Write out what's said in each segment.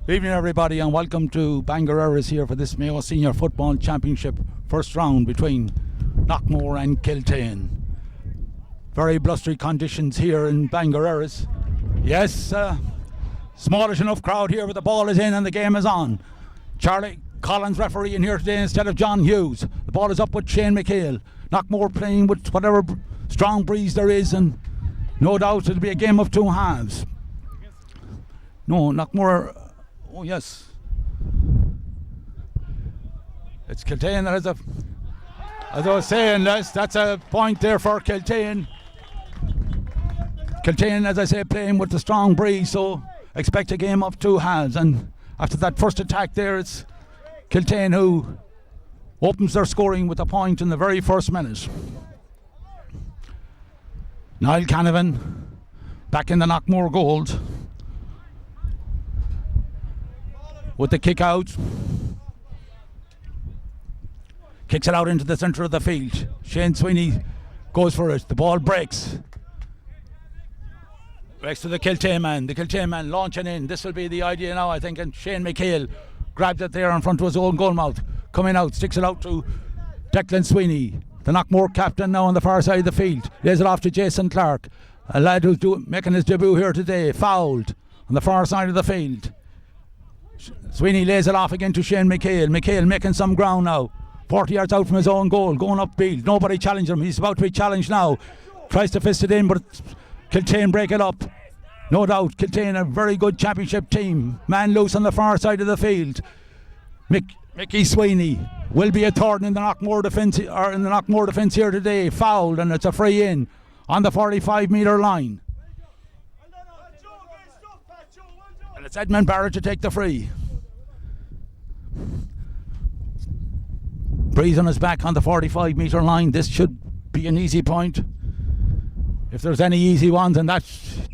Evening everybody and welcome to Bangor Erris here for this Mayo Senior Football Championship first round between Knockmore and Kiltane. Very blustery conditions here in Bangor Erris. Yes, smallish enough crowd here, but the ball is in and the game is on. Charlie Collins refereeing here today instead of John Hughes. The ball is up with Shane McHale. Knockmore playing with whatever strong breeze there is, and no doubt it'll be a game of two halves. No, Knockmore. Oh yes, it's Kiltane that has as I was saying, that's a point there for Kiltane. Kiltane, as I say, playing with the strong breeze, so expect a game of two halves. And after that first attack there, it's Kiltane who opens their scoring with a point in the very first minute. Niall Canavan back in the Knockmore gold with the kick out. Kicks it out into the centre of the field. Shane Sweeney goes for it. The ball breaks. Breaks to the Kiltane man. The Kiltane man launching in. This will be the idea now, I think. And Shane McHale grabs it there in front of his own goal mouth. Coming out, sticks it out to Declan Sweeney. The Knockmore captain now on the far side of the field. Lays it off to Jason Clark. A lad who's making his debut here today. Fouled on the far side of the field. Sweeney lays it off again to Shane McHale. McHale making some ground now. 40 yards out from his own goal. Going upfield. Nobody challenged him. He's about to be challenged now. Tries to fist it in, but Kiltane break it up. No doubt. Kiltane, a very good championship team. Man loose on the far side of the field. Mickey Sweeney will be a third in the Knockmore defence here today. Fouled, and it's a free in on the 45-metre line. And it's Edmund Barrett to take the free. Breeze on his back on the 45-metre line. This should be an easy point, if there's any easy ones, and that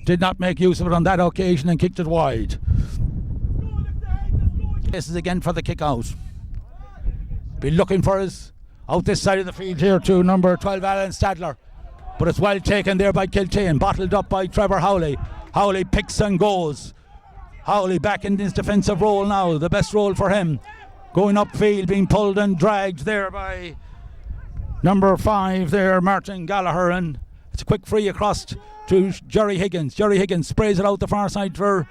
did not make use of it on that occasion and kicked it wide. This is again for the kick out. Be looking for his out this side of the field here to number 12 Alan Stadler, but it's well taken there by Kiltane, bottled up by Trevor Howley. Howley picks and goes. Howley back in his defensive role now, the best role for him. Going upfield, being pulled and dragged there by number 5 there, Martin Gallagher, and it's a quick free across to Jerry Higgins. Jerry Higgins sprays it out the far side for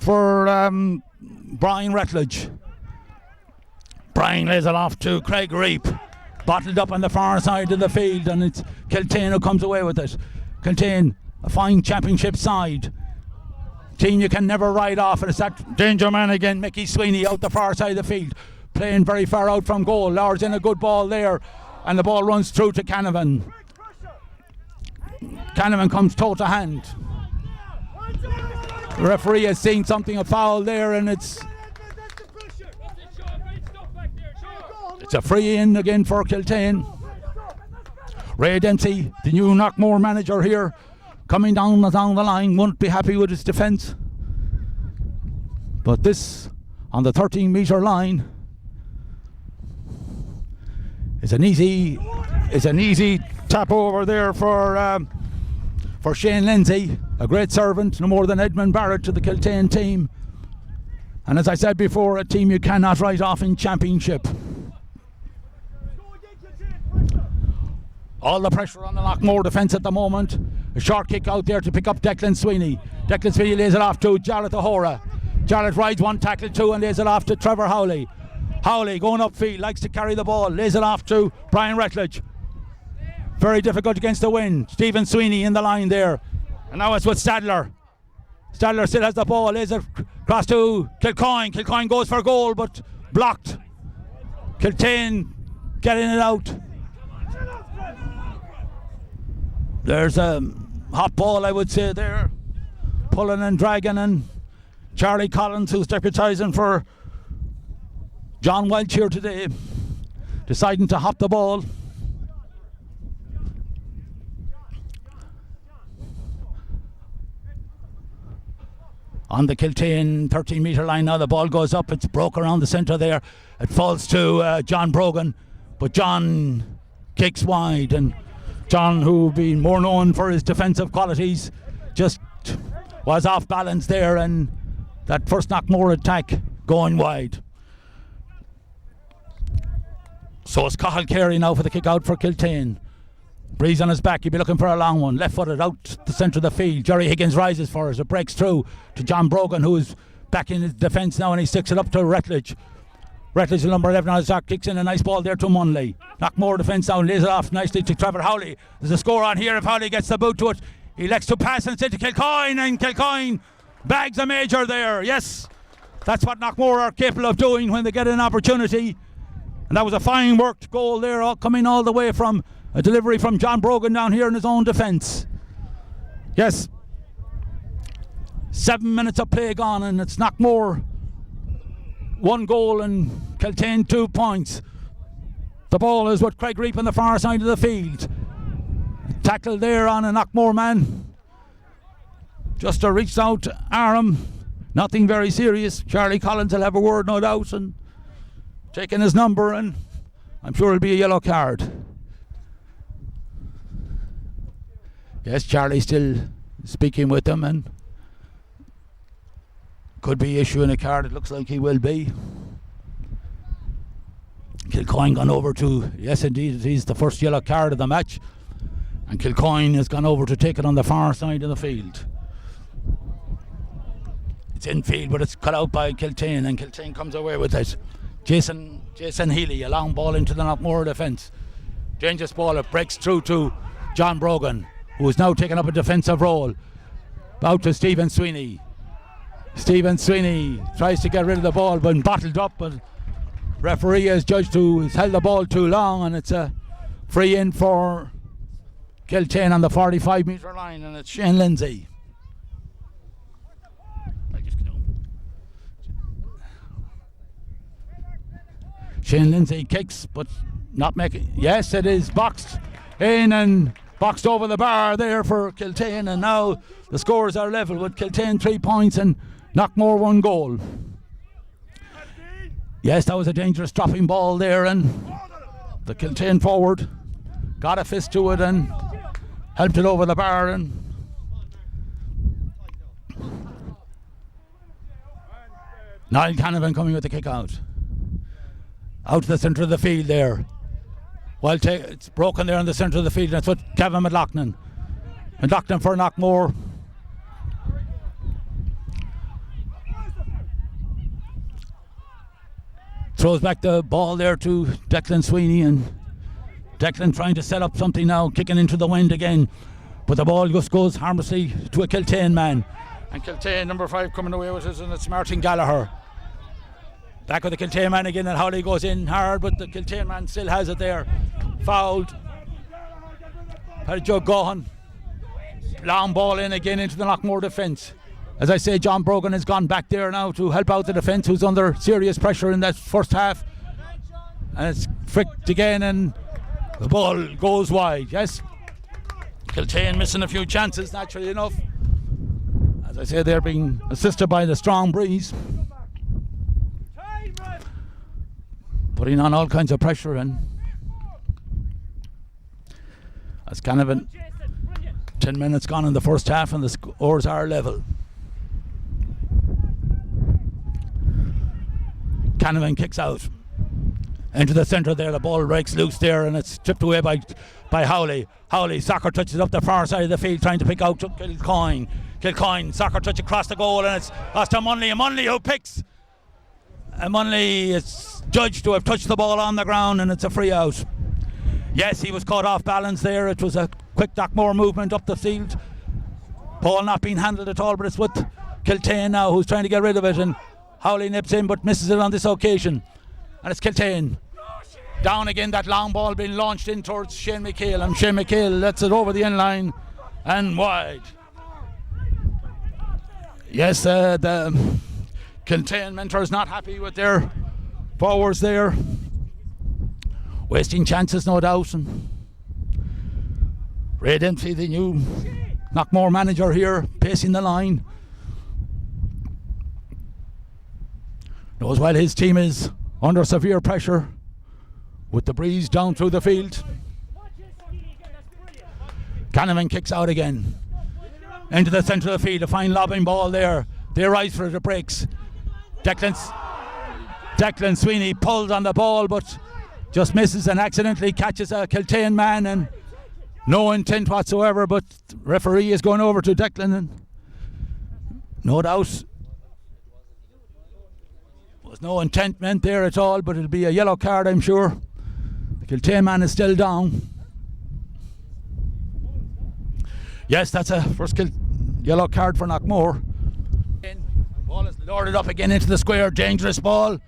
Brian Rutledge. Brian lays it off to Craig Reap. Bottled up on the far side of the field, and it's Kiltane who comes away with it. Kiltane, a fine championship side. Team you can never ride off, and it's that danger man again, Mickey Sweeney, out the far side of the field, playing very far out from goal. Lars in a good ball there, and the ball runs through to Canavan. Canavan comes toe to hand. The referee has seen something, a foul there, and it's a free in again for Kiltane. Ray Dempsey, the new Knockmore manager here, coming down the line, won't be happy with his defence. But this, on the 13-metre line, is an easy tap over there for Shane Lindsay, a great servant, no more than Edmund Barrett to the Kiltane team. And as I said before, a team you cannot write off in championship. All the pressure on the Knockmore defence at the moment. A short kick out there to pick up Declan Sweeney. Declan Sweeney lays it off to Jarlath O'Hora. Jarlath rides one, tackle two, and lays it off to Trevor Howley. Howley going upfield, likes to carry the ball, lays it off to Brian Rutledge. Very difficult against the wind. Stephen Sweeney in the line there. And now it's with Stadler. Stadler still has the ball, lays it across to Kilcoyne. Kilcoyne goes for goal, but blocked. Kiltane getting it out. There's a hot ball, I would say, there. Pulling and dragging, and Charlie Collins, who's deputising for John Welch here today, deciding to hop the ball. On the Kiltane 13-metre line now, the ball goes up, it's broke around the centre there. It falls to John Brogan, but John kicks wide, and John, who been more known for his defensive qualities, just was off balance there and that first Knockmore attack going wide. So it's Cathal Carey now for the kick out for Kiltane. Breeze on his back, he'll be looking for a long one. Left footed out the centre of the field. Jerry Higgins rises for it. It breaks through to John Brogan, who's back in his defence now, and he sticks it up to Rutledge. Rutledge, the number 11 on his back, kicks in a nice ball there to Munley. Knockmore defence down, lays it off nicely to Trevor Howley. There's a score on here if Howley gets the boot to it. He elects to pass and send to Kilcoyne, and Kilcoyne bags a major there. Yes, that's what Knockmore are capable of doing when they get an opportunity. And that was a fine worked goal there, all coming all the way from a delivery from John Brogan down here in his own defence. Yes, 7 minutes of play gone, and it's Knockmore 1 goal and Kiltane 2 points. The ball is with Craig Reap on the far side of the field. Tackle there on a Knockmore man. Just to reach out to Aram. Nothing very serious. Charlie Collins will have a word, no doubt, and taking his number, and I'm sure it'll be a yellow card. Yes, Charlie still speaking with them and could be issuing a card. It looks like he will be. Kilcoyne gone over to, yes indeed, it is the first yellow card of the match, and Kilcoyne has gone over to take it on the far side of the field. It's infield, but it's cut out by Kiltane, and Kiltane comes away with it. Jason Healy, a long ball into the Knockmore defence. Dangerous ball, it breaks through to John Brogan, who is now taking up a defensive role. Out to Stephen Sweeney. Stephen Sweeney tries to get rid of the ball, but bottled up, but referee has judged to has held the ball too long, and it's a free in for Kiltane on the 45 metre line, and it's Shane Lindsay. Shane Lindsay kicks, but not making. Yes, it is boxed in and boxed over the bar there for Kiltane, and now the scores are level with Kiltane 3 points and Knockmore 1 goal. Yes, that was a dangerous dropping ball there, and the Kiltane forward got a fist to it and helped it over the bar, and Niall Canavan coming with the kick out to the centre of the field there. Well, it's broken there in the centre of the field. That's what Kevin McLaughlin for Knockmore. Throws back the ball there to Declan Sweeney, and Declan trying to set up something now, kicking into the wind again, but the ball just goes harmlessly to a Kiltane man, and Kiltane number 5 coming away with it, and it's Martin Gallagher. Back with the Kiltane man again, and Howley goes in hard, but the Kiltane man still has it there. Fouled. Joe Gohan. Long ball in again into the Knockmore defence. As I say, John Brogan has gone back there now to help out the defence, who's under serious pressure in that first half. And it's fricked again, and the ball goes wide. Yes, Kiltane missing a few chances, naturally enough. As I say, they're being assisted by the strong breeze, putting on all kinds of pressure, and that's kind of 10 minutes gone in the first half, and the scores are level. Canavan kicks out into the centre there. The ball breaks loose there, and it's tipped away by Howley. Howley, soccer touches up the far side of the field, trying to pick out Kilcoyne. Kilcoyne, soccer touch across the goal, and it's lost to Munley. And Munley who picks. And Munley is judged to have touched the ball on the ground, and it's a free out. Yes, he was caught off balance there. It was a quick Knockmore movement up the field. Ball not being handled at all, but it's with Kiltane now, who's trying to get rid of it, and Howley nips in but misses it on this occasion. And it's Kiltane. Down again, that long ball being launched in towards Shane McHale, and Shane McHale lets it over the end line and wide. Yes, the Kiltane mentors not happy with their forwards there. Wasting chances, no doubt. And Ray Dempsey, the new Knockmore manager here, pacing the line. Knows while his team is under severe pressure with the breeze down through the field. Canavan kicks out again into the centre of the field. A fine lobbing ball there. They rise for the breaks. Declan Sweeney pulls on the ball but just misses and accidentally catches a Kiltane man, and no intent whatsoever, but the referee is going over to Declan, and no doubt was no intent meant there at all, but it'll be a yellow card, I'm sure. The Kiltane man is still down. Yes, that's a first yellow card for Knockmore. Ball is loaded up again into the square. Dangerous ball.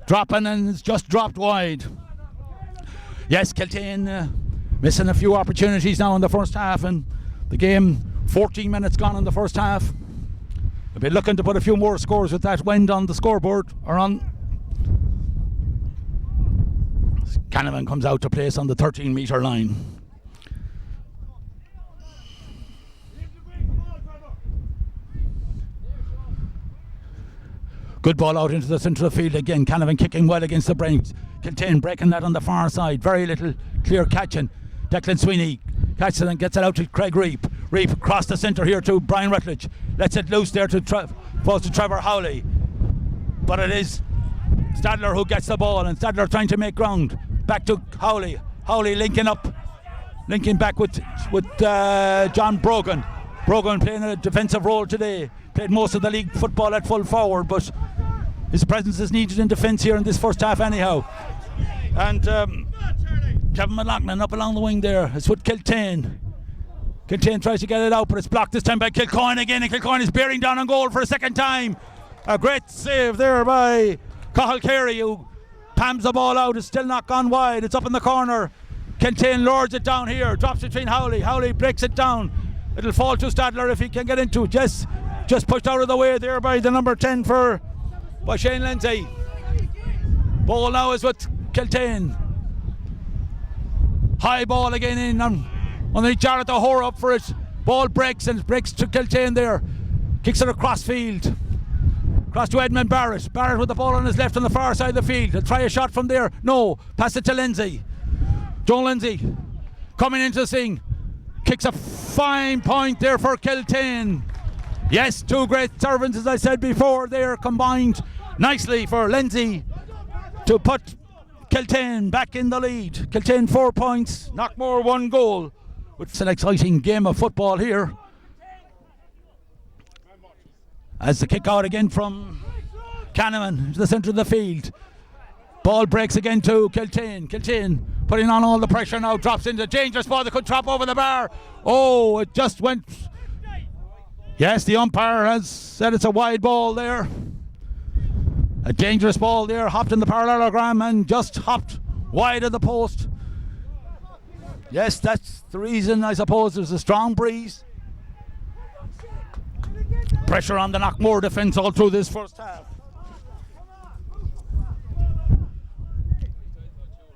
Dropping, and it's just dropped wide. Yes, Kiltane missing a few opportunities now in the first half, and the game 14 minutes gone in the first half. They'll be looking to put a few more scores with that wind on the scoreboard, or on. Canavan comes out to place on the 13-metre line. Good ball out into the centre of the field again. Canavan kicking well against the brains. Kiltane breaking that on the far side. Very little clear catching. Declan Sweeney catches it and gets it out to Craig Reap. Reap across the centre here to Brian Rutledge. Lets it loose there to falls to Trevor Howley. But it is Stadler who gets the ball, and Stadler trying to make ground. Back to Howley. Howley linking back with John Brogan. Brogan playing a defensive role today. Played most of the league football at full forward, but his presence is needed in defence here in this first half anyhow. And Kevin McLaughlin up along the wing there. It's with Kiltane. Kiltane tries to get it out, but it's blocked this time by Kilcoyne again, and Kilcoyne is bearing down on goal for a second time. A great save there by Cathal Carey, who pams the ball out. It's still not gone wide. It's up in the corner. Kiltane lures it down here, drops between Howley. Howley breaks it down. It'll fall to Stadler if he can get into it. Yes, just pushed out of the way there by the number 10 by Shane Lindsay. Ball now is with Kiltane. High ball again in underneath Jarrett O'Hora up for it. Ball breaks, and it breaks to Kiltane there. Kicks it across field. Across to Edmund Barrett. Barrett with the ball on his left on the far side of the field. He'll try a shot from there. No. Pass it to Lindsay. Joe Lindsay coming into the scene. Kicks a fine point there for Kiltane. Yes, two great servants, as I said before, there combined nicely for Lindsay to put Kiltane back in the lead. Kiltane 4 points, Knockmore 1 goal. It's an exciting game of football here. As the kick out again from Canavan to the centre of the field. Ball breaks again to Kiltane. Kiltane putting on all the pressure now, drops into a dangerous ball that could drop over the bar. Oh, it just went. Yes, the umpire has said it's a wide ball there. A dangerous ball there, hopped in the parallelogram and just hopped wide of the post. Yes, that's the reason, I suppose. There's a strong breeze. Pressure on the Knockmore defence all through this first half.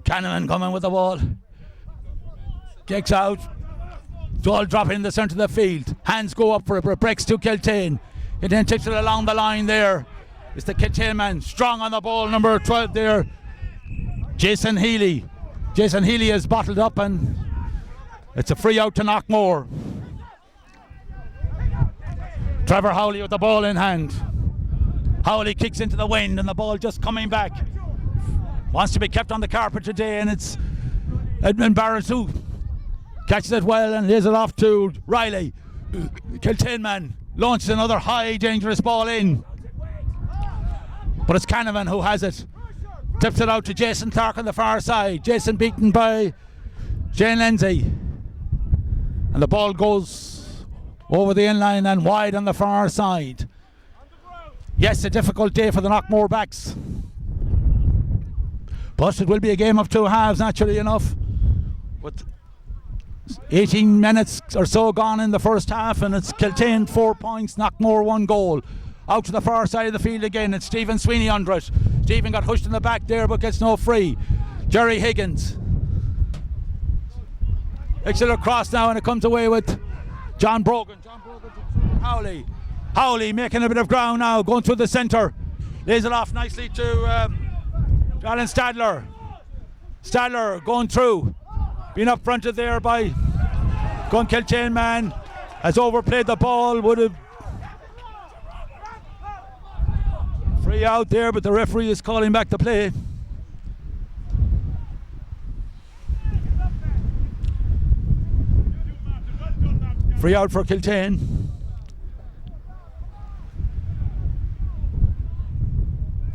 Canavan coming with the ball. Kicks out. Ball dropping in the centre of the field. Hands go up for it, but it breaks to Kiltane. Kiltane takes it along the line there. It's the Kiltane man, strong on the ball, number 12 there. Jason Healy. Jason Healy is bottled up, and it's a free out to Knockmore. Trevor Howley with the ball in hand. Howley kicks into the wind, and the ball just coming back. Wants to be kept on the carpet today, and it's Edmund Barrett who catches it well and lays it off to Riley. Kiltane man launches another high dangerous ball in, but it's Canavan who has it. Tips it out to Jason Clark on the far side. Jason beaten by Shane Lindsay, and the ball goes over the inline and wide on the far side. Yes, a difficult day for the Knockmore backs, but it will be a game of two halves, naturally enough, with 18 minutes or so gone in the first half, and it's Kiltane 4 points, Knockmore 1 goal. Out to the far side of the field again, it's Stephen Sweeney under it. Stephen got hushed in the back there but gets no free. Jerry Higgins kicks it across now, and it comes away with John Brogan. John Brogan to Howley. Howley making a bit of ground now, going through the centre. Lays it off nicely to Alan Stadler. Stadler going through. Being up fronted there by Kiltane man. Has overplayed the ball. Would have Free out there, but the referee is calling back the play. Free out for Kiltane.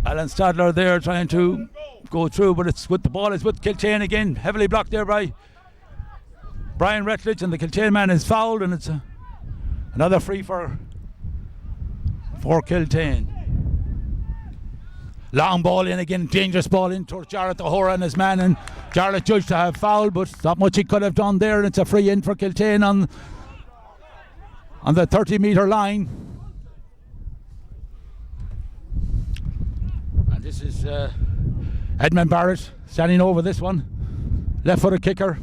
Alan Stadler there trying to go through, but it's with the ball is with Kiltane again. Heavily blocked there by Brian Retledge, and the Kiltane man is fouled, and it's another free for Kiltane. Long ball in again, dangerous ball in towards Jarrett O'Hora and his man, and Jarrett judged to have fouled, but not much he could have done there, and it's a free in for Kiltane on the 30-metre line. And this is Edmund Barrett standing over this one. Left-footed kicker.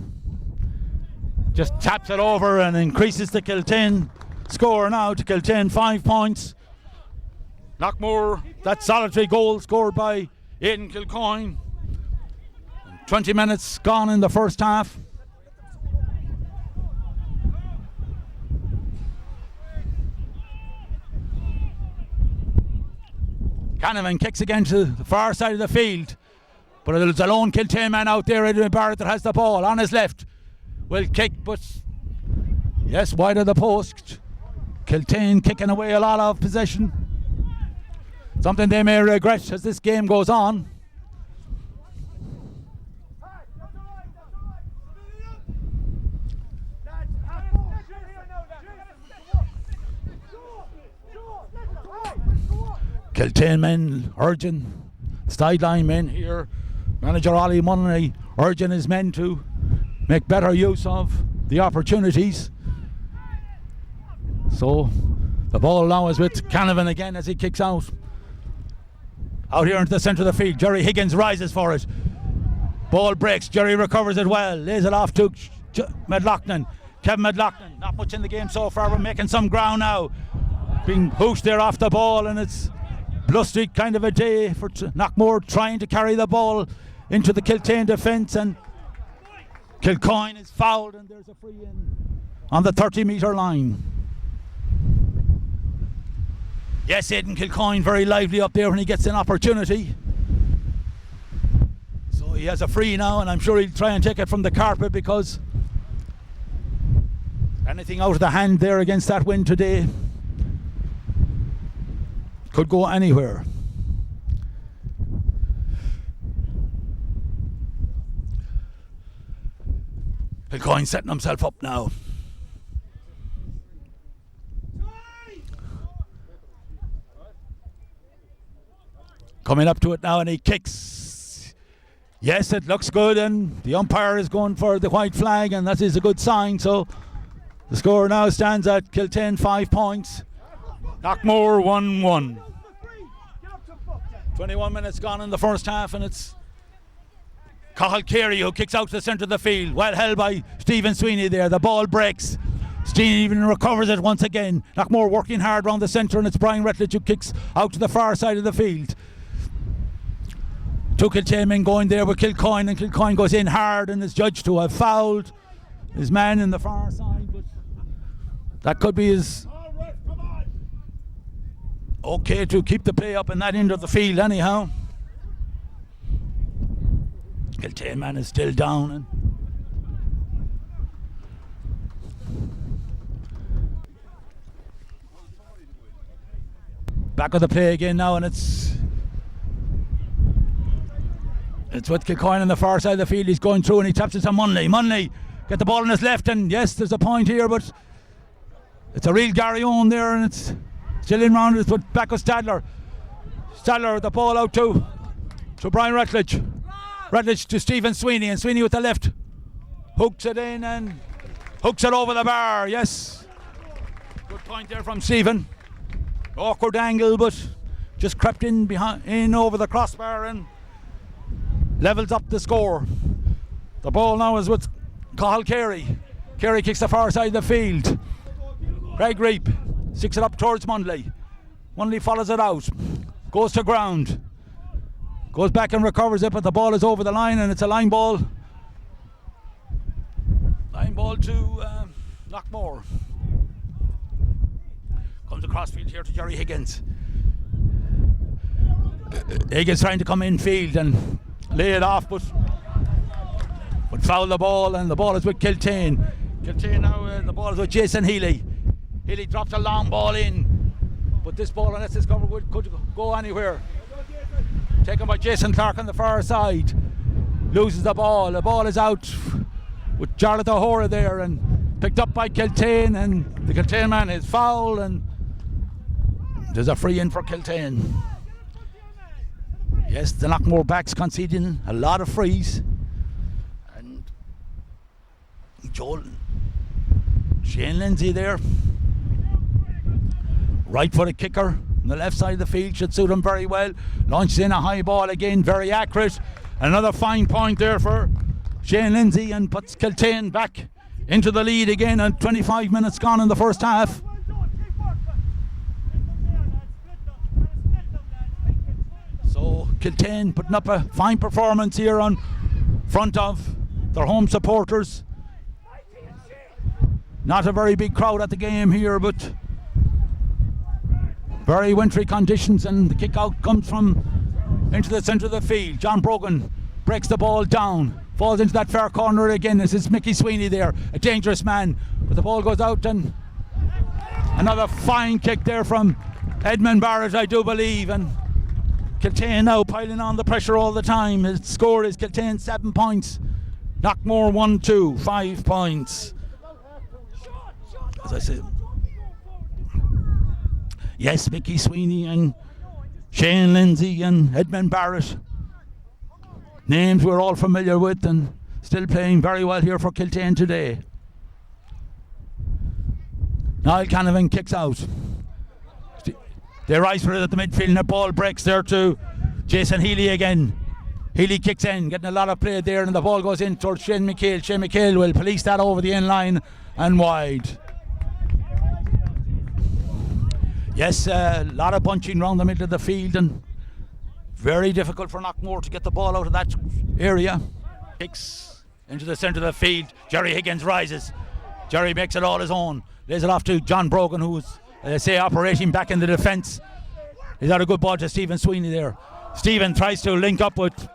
Just taps it over and increases the Kiltane score now to Kiltane 5 points. Knockmore, that solitary goal scored by Aidan Kilcoyne. 20 minutes gone in the first half. Canavan kicks again to the far side of the field, but there's a lone Kiltane man out there, Edwin Barrett, that has the ball on his left. Will kick, but yes, wide of the post. Kiltane kicking away a lot of possession, something they may regret as this game goes on. Kiltane men urging, sideline men here, manager Ollie Munnelly urging his men to make better use of the opportunities. So the ball now is with Canavan again as he kicks out. Out here into the centre of the field, Jerry Higgins rises for it. Ball breaks, Jerry recovers it well, lays it off to Medlockton. Kevin Medlockton, not much in the game so far, but making some ground now. Being hooshed there off the ball, and it's blustery kind of a day for Knockmore trying to carry the ball into the Kiltane defence, and Kilcoyne is fouled, and there's a free in on the 30-metre line. Yes, Aidan Kilcoyne very lively up there when he gets an opportunity. So he has a free now, and I'm sure he'll try and take it from the carpet, because anything out of the hand there against that wind today could go anywhere. Kilcoyne setting himself up now. Coming up to it now, and he kicks. Yes, it looks good, and the umpire is going for the white flag, and that is a good sign. So the score now stands at Kiltane 5 points, Knockmore 1-1. 21 minutes gone in the first half, and it's Cathal Carey who kicks out to the centre of the field. Well held by Stephen Sweeney there. The ball breaks. Stephen recovers it once again. Knockmore working hard around the centre, and it's Brian Retledge who kicks out to the far side of the field. Two Kiltane men going there with Kilcoyne, and Kilcoyne goes in hard and is judged to have fouled his man in the far side, but that could be his okay to keep the play up in that end of the field anyhow. Kiltane man is still down, and back of the play again now, and it's with Kilcoyne on the far side of the field. He's going through and he taps it to Munnelly. Munnelly get the ball in his left, and yes, there's a point here, but it's a real Gary Owen there, and it's still in round. It's with back of Stadler. Stadler with the ball out to Brian Retledge. Retledge to Stephen Sweeney, and Sweeney with the left hooks it in and hooks it over the bar. Yes, good point there from Stephen. Awkward angle, but just crept in over the crossbar and levels up the score. The ball now is with Cathal Carey. Carey kicks the far side of the field. Craig Reap sticks it up towards Munnelly. Munnelly follows it out, goes to ground, goes back and recovers it, but the ball is over the line, and it's a line ball. Line ball to Knockmore. Comes across field here to Jerry Higgins. Egan's trying to come in field and lay it off, but foul the ball, and the ball is with Kiltane. Kiltane now, the ball is with Jason Healy. Healy drops a long ball in, but this ball, unless it's covered, could go anywhere. Taken by Jason Clark on the far side. Loses the ball. The ball is out with Jarlath O'Hora there, and picked up by Kiltane, and the Kiltane man is fouled, and there's a free in for Kiltane. Yes, the Knockmore backs conceding a lot of frees. And Joel, Shane Lindsay there. Right footed kicker on the left side of the field, should suit him very well. Launches in a high ball again, very accurate. Another fine point there for Shane Lindsay, and puts Kiltane back into the lead again, and 25 minutes gone in the first half. So Kiltane putting up a fine performance here on front of their home supporters. Not a very big crowd at the game here, but very wintry conditions, and the kick out comes from into the centre of the field. John Brogan breaks the ball down, falls into that far corner again. This is Mickey Sweeney there, a dangerous man, but the ball goes out, and another fine kick there from Edmund Barrett, I do believe, and Kiltane now piling on the pressure all the time. His score is Kiltane 7 points, Knockmore 1-2, 5 points. As I said, yes, Mickey Sweeney and Shane Lindsay and Edmund Barrett, names we're all familiar with, and still playing very well here for Kiltane today. Niall Canavan kicks out. They rise for it at the midfield, and the ball breaks there to Jason Healy again. Healy kicks in, getting a lot of play there, and the ball goes in towards Shane McHale. Shane McHale will police that over the end line and wide. Yes, a lot of bunching around the middle of the field, and very difficult for Knockmore to get the ball out of that area. Kicks into the centre of the field. Jerry Higgins rises. Jerry makes it all his own. Lays it off to John Brogan, who's, operating back in the defence. He's had a good ball to Stephen Sweeney there. Stephen tries to link up with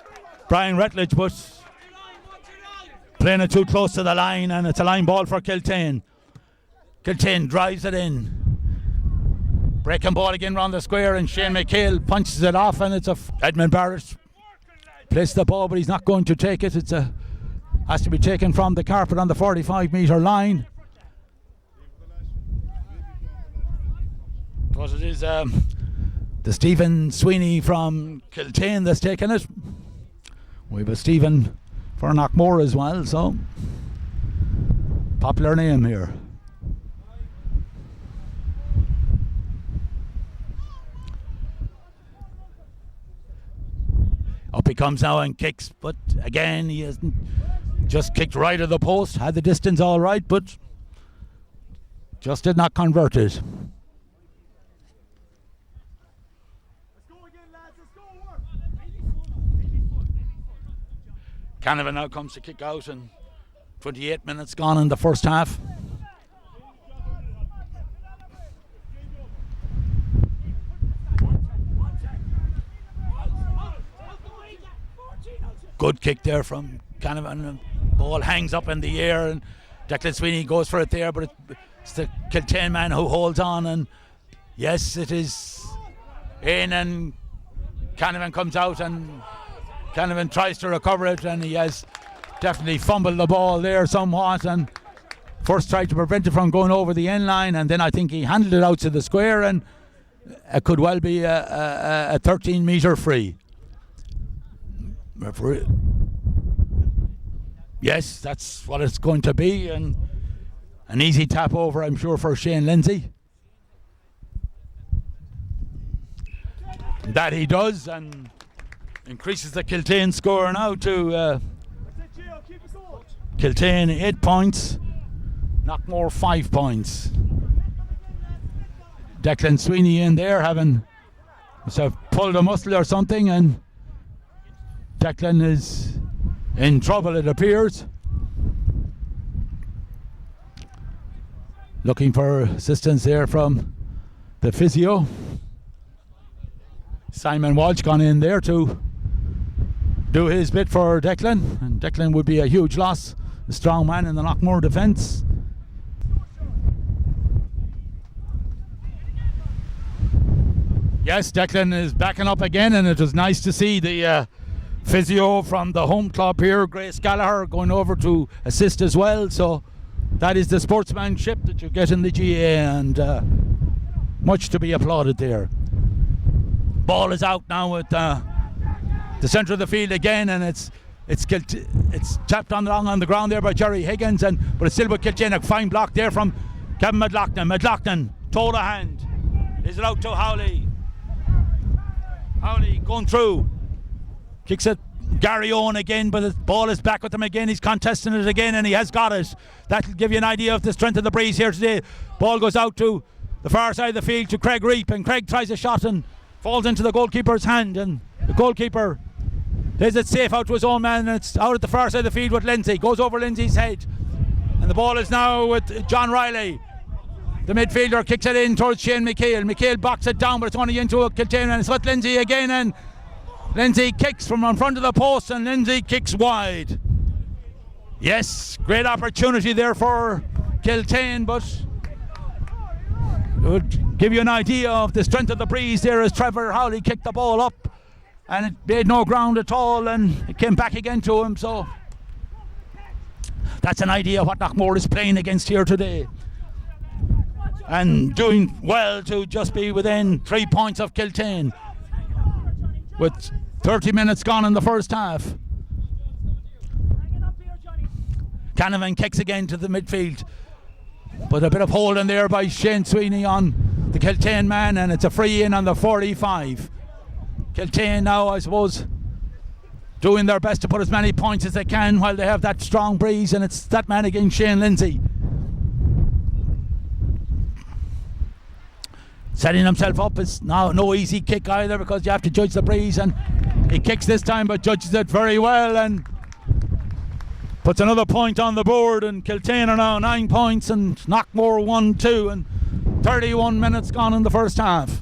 Brian Rutledge, but playing it too close to the line, and it's a line ball for Kiltane. Kiltane drives it in. Breaking ball again round the square, and Shane McHale punches it off, and it's Edmund Barrett placed the ball, but he's not going to take it. Has to be taken from the carpet on the 45-metre line. But it is the Stephen Sweeney from Kiltane that's taken it. We have a Stephen for Knockmore as well, so popular name here. Up he comes now and kicks, but again he hasn't just kicked right of the post, had the distance all right, but just did not convert it. Canavan now comes to kick out, and 28 minutes gone in the first half. Good kick there from Canavan. The ball hangs up in the air, and Declan Sweeney goes for it there, but it's the Kiltane man who holds on, and yes, it is in, and Canavan comes out, and Canavan tries to recover it, and he has definitely fumbled the ball there somewhat, and first tried to prevent it from going over the end line, and then I think he handled it out to the square, and it could well be a 13-metre free. Referee. Yes, that's what it's going to be, and an easy tap over, I'm sure, for Shane Lindsay. That he does, and increases the Kiltane score now to Kiltane 8 points, Knockmore 5 points. Declan Sweeney in there having pulled a muscle or something, and Declan is in trouble, it appears. Looking for assistance there from the physio. Simon Walsh gone in there to do his bit for Declan, and Declan would be a huge loss. A strong man in the Knockmore defence. Yes, Declan is backing up again, and it was nice to see the physio from the home club here, Grace Gallagher, going over to assist as well. So that is the sportsmanship that you get in the GA, and much to be applauded there. Ball is out now at the centre of the field again, and it's tapped on the ground there by Jerry Higgins, but it's still with Kiltane. A fine block there from Kevin McLaughlin. McLaughlin, toe to hand. Is it out to Howley? Howley going through. Kicks it Gary Owen again, but the ball is back with him again. He's contesting it again, and he has got it. That'll give you an idea of the strength of the breeze here today. Ball goes out to the far side of the field to Craig Reap, and Craig tries a shot and falls into the goalkeeper's hand, and the goalkeeper plays it safe out to his own man, and it's out at the far side of the field with Lindsay. Goes over Lindsay's head, and the ball is now with John Riley. The midfielder kicks it in towards Shane McHale. McHale boxes it down, but it's only into a Kiltane, and it's with Lindsay again, and Lindsay kicks from in front of the post, and Lindsay kicks wide. Yes, great opportunity there for Kiltane, but it would give you an idea of the strength of the breeze there as Trevor Howley kicked the ball up, and it made no ground at all, and it came back again to him. So that's an idea of what Knockmore is playing against here today, and doing well to just be within 3 points of Kiltane with 30 minutes gone in the first half. Canavan kicks again to the midfield, but a bit of holding there by Shane Sweeney on the Kiltane man, and it's a free in on the 45. Kiltane now, I suppose, doing their best to put as many points as they can while they have that strong breeze, and it's that man again, Shane Lindsay, setting himself up. It's now no easy kick either, because you have to judge the breeze, and he kicks this time but judges it very well and puts another point on the board, and Kiltane are now 9 points and Knockmore 1-2, and 31 minutes gone in the first half.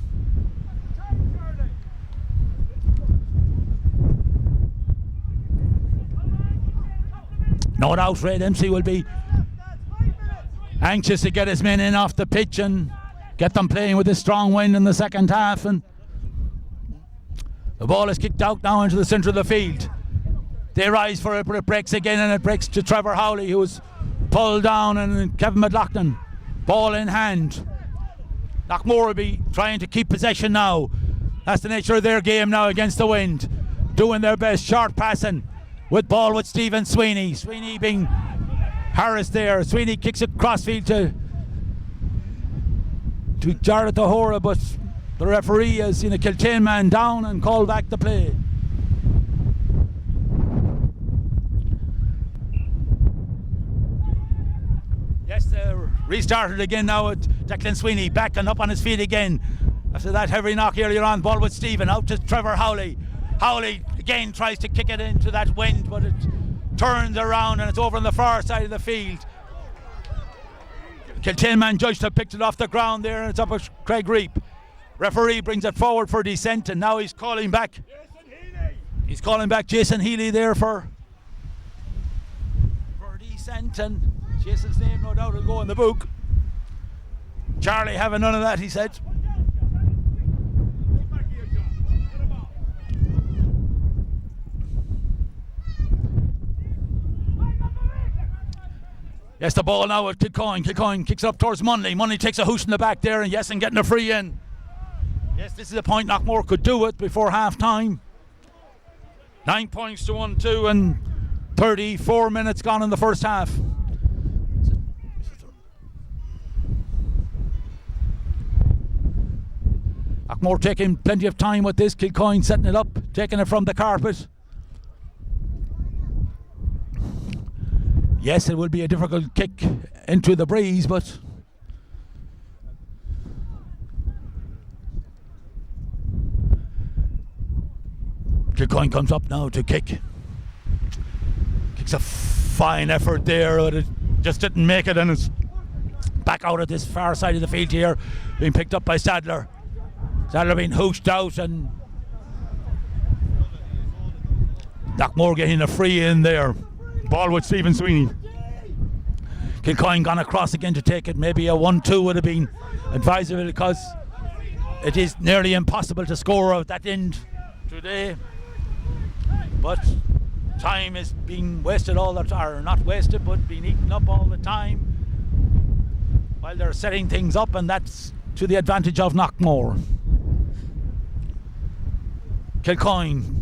No doubt Ray Dempsey will be anxious to get his men in off the pitch and get them playing with a strong wind in the second half, and the ball is kicked out now into the centre of the field. They rise for it, but it breaks again, and it breaks to Trevor Howley, who was pulled down, and Kevin McLaughlin, ball in hand. Knockmore will be trying to keep possession now. That's the nature of their game now against the wind. Doing their best, short passing with ball with Stephen Sweeney. Sweeney being harassed there. Sweeney kicks it crossfield to Jarrett O'Hora, but the referee has seen a Kiltane man down and called back the play. Yes, they're restarted again now with Declan Sweeney back and up on his feet again after that heavy knock earlier on. Ball with Stephen, out to Trevor Howley. Howley again tries to kick it into that wind, but it turns around and it's over on the far side of the field. Kiltane man judged have picked it off the ground there, and it's up with Craig Reap. Referee brings it forward for descent, and now he's calling back. He's calling back Jason Healy there for descent, and Jason's name no doubt will go in the book. Charlie having none of that, he said. Yes, the ball now with Kilcoyne. Kilcoyne kicks it up towards Munley. Munley takes a hoosh in the back there, and yes, and getting a free in. Yes, this is a point Knockmore could do it before half time. 9 points to 1-2, and 34 minutes gone in the first half. Knockmore taking plenty of time with this. Kilcoyne setting it up, taking it from the carpet. Yes, it will be a difficult kick into the breeze, but Kilcoyne comes up now to kick. Kicks a fine effort there, but it just didn't make it, and it's back out at this far side of the field here, being picked up by Sadler. Sadler being hooshed out, and Knockmore getting a free in there. Ball with Stephen Sweeney. Kilcoyne gone across again to take it. Maybe a 1-2 would have been advisable, because it is nearly impossible to score at that end today. But time is being wasted all the time, or not wasted, but being eaten up all the time while they're setting things up, and that's to the advantage of Knockmore. Kilcoyne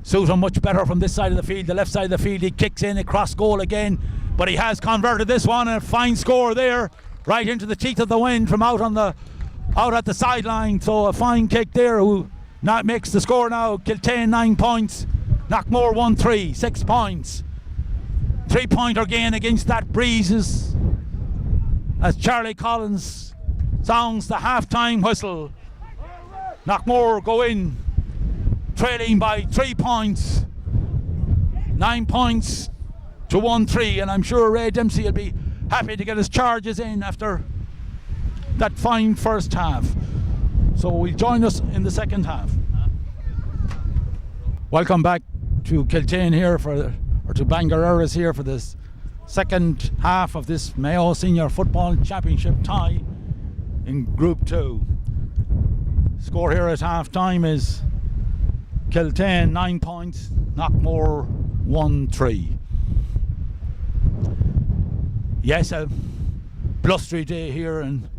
suit him much better from this side of the field, the left side of the field. He kicks in a cross goal again, but he has converted this one, and a fine score there, right into the teeth of the wind from out at the sideline. So a fine kick there, who not makes the score now. Kiltane 9 points, Knockmore 1-3, 6 points. 3-pointer gain against that breezes as Charlie Collins sounds the half-time whistle. Knockmore go in trailing by 3 points, 9 points to 1-3, and I'm sure Ray Dempsey will be happy to get his charges in after that fine first half. So he'll join us in the second half. Welcome back to Kiltane here to Bangor Erris here for this second half of this Mayo Senior Football Championship tie in Group 2. Score here at half time is Kiltane 9 points, Knockmore 1-3. Yes, a blustery day here, and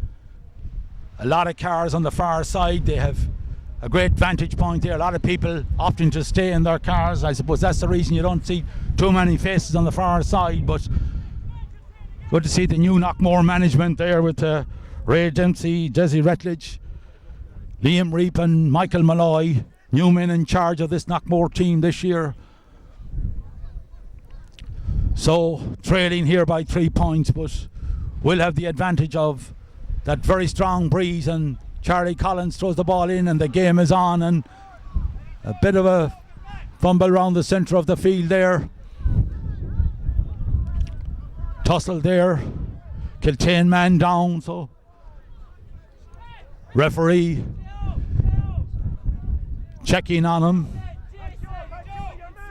a lot of cars on the far side. They have a great vantage point there. A lot of people opting to stay in their cars. I suppose that's the reason you don't see too many faces on the far side, but good to see the new Knockmore management there with Ray Dempsey, Jesse Retledge, Liam Reap and Michael Malloy, new men in charge of this Knockmore team this year. So trailing here by 3 points, but will have the advantage of that very strong breeze, and Charlie Collins throws the ball in and the game is on, and a bit of a fumble around the centre of the field there. Tussle there, Kiltane man down, so referee checking on him.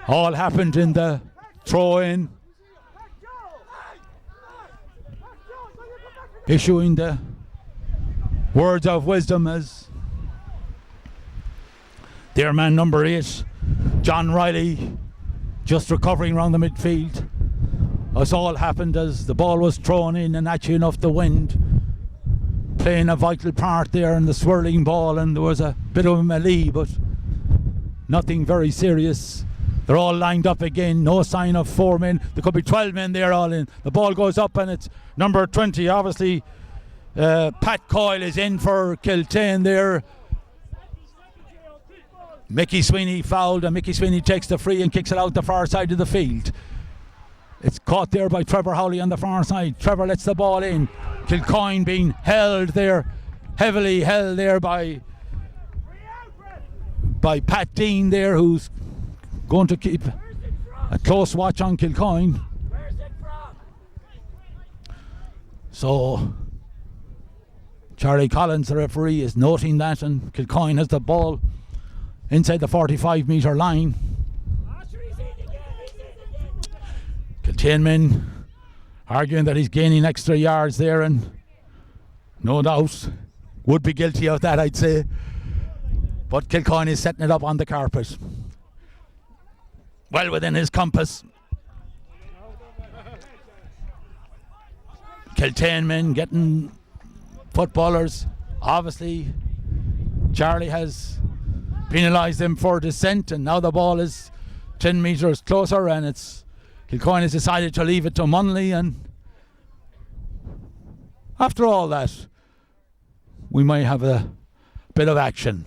All happened in the throw-in, issuing the words of wisdom as their man number 8, John Riley, just recovering around the midfield. This all happened as the ball was thrown in, and actually enough the wind playing a vital part there in the swirling ball, and there was a bit of a melee, but nothing very serious. They're all lined up again, no sign of 4 men. There could be 12 men there all in. The ball goes up and it's number 20, obviously. Pat Coyle is in for Kiltane there. Mickey Sweeney fouled, and Mickey Sweeney takes the free and kicks it out the far side of the field. It's caught there by Trevor Howley on the far side. Trevor lets the ball in. Kilcoyne being held there, heavily held there by Pat Dean there, who's going to keep a close watch on Kilcoyne. So Charlie Collins, the referee, is noting that, and Kilcoyne has the ball inside the 45-metre line. Kiltane men arguing that he's gaining extra yards there, and no doubt would be guilty of that, I'd say. But Kilcoyne is setting it up on the carpet, well within his compass. Kiltane men getting footballers. Obviously Charlie has penalised them for dissent, and now the ball is 10 metres closer, and it's Kilcoyne has decided to leave it to Munley, and after all that we might have a bit of action.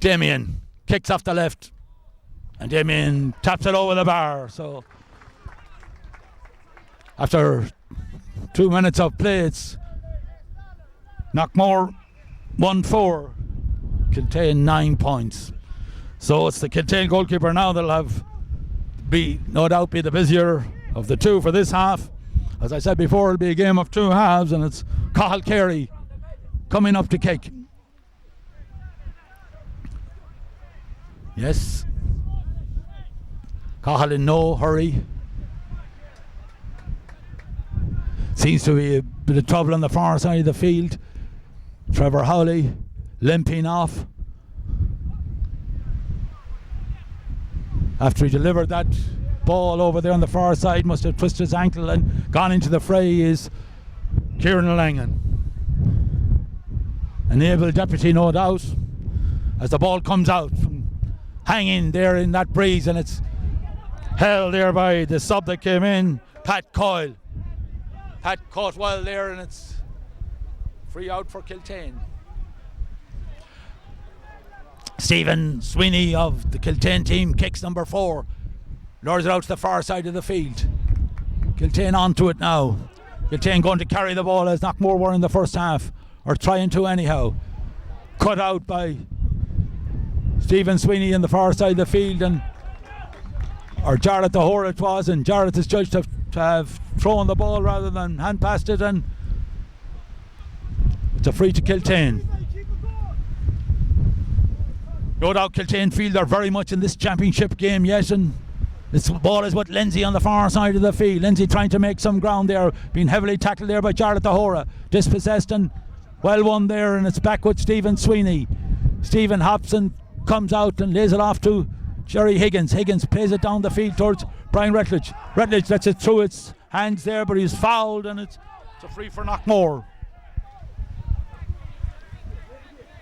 Damien kicks off the left, and Damien taps it over the bar. So after 2 minutes of play, it's Knockmore 1-4, Kiltane 9 points. So it's the Kiltane goalkeeper now that'll no doubt be the busier of the two for this half. As I said before, it'll be a game of 2 halves, and it's Cathal Carey coming up to kick. Yes. Cahill in no hurry. Seems to be a bit of trouble on the far side of the field. Trevor Howley limping off after he delivered that ball over there on the far side. Must have twisted his ankle and gone into the fray is Kieran Langan. An able deputy, no doubt, as the ball comes out from hanging there in that breeze, and it's held there by the sub that came in, Pat Coyle. Pat caught well there, and it's free out for Kiltane. Stephen Sweeney of the Kiltane team kicks number 4. Lures it out to the far side of the field. Kiltane onto it now. Kiltane going to carry the ball as Knockmore were in the first half, or trying to anyhow. Cut out by Stephen Sweeney in the far side of the field, and or Jarlath the Hora it was, and Jarlath is judged to have thrown the ball rather than hand passed it, and it's a free to Kiltane. No doubt Kiltane feel they're very much in this championship game yet, and this ball is with Lindsay on the far side of the field. Lindsay trying to make some ground there, being heavily tackled there by Jarlath the Hora. Dispossessed and well won there, and it's back with Stephen Sweeney. Stephen Hobson comes out and lays it off to Jerry Higgins. Higgins plays it down the field towards Brian Rutledge. Rutledge lets it through its hands there, but he's fouled, and it's a free for Knockmore.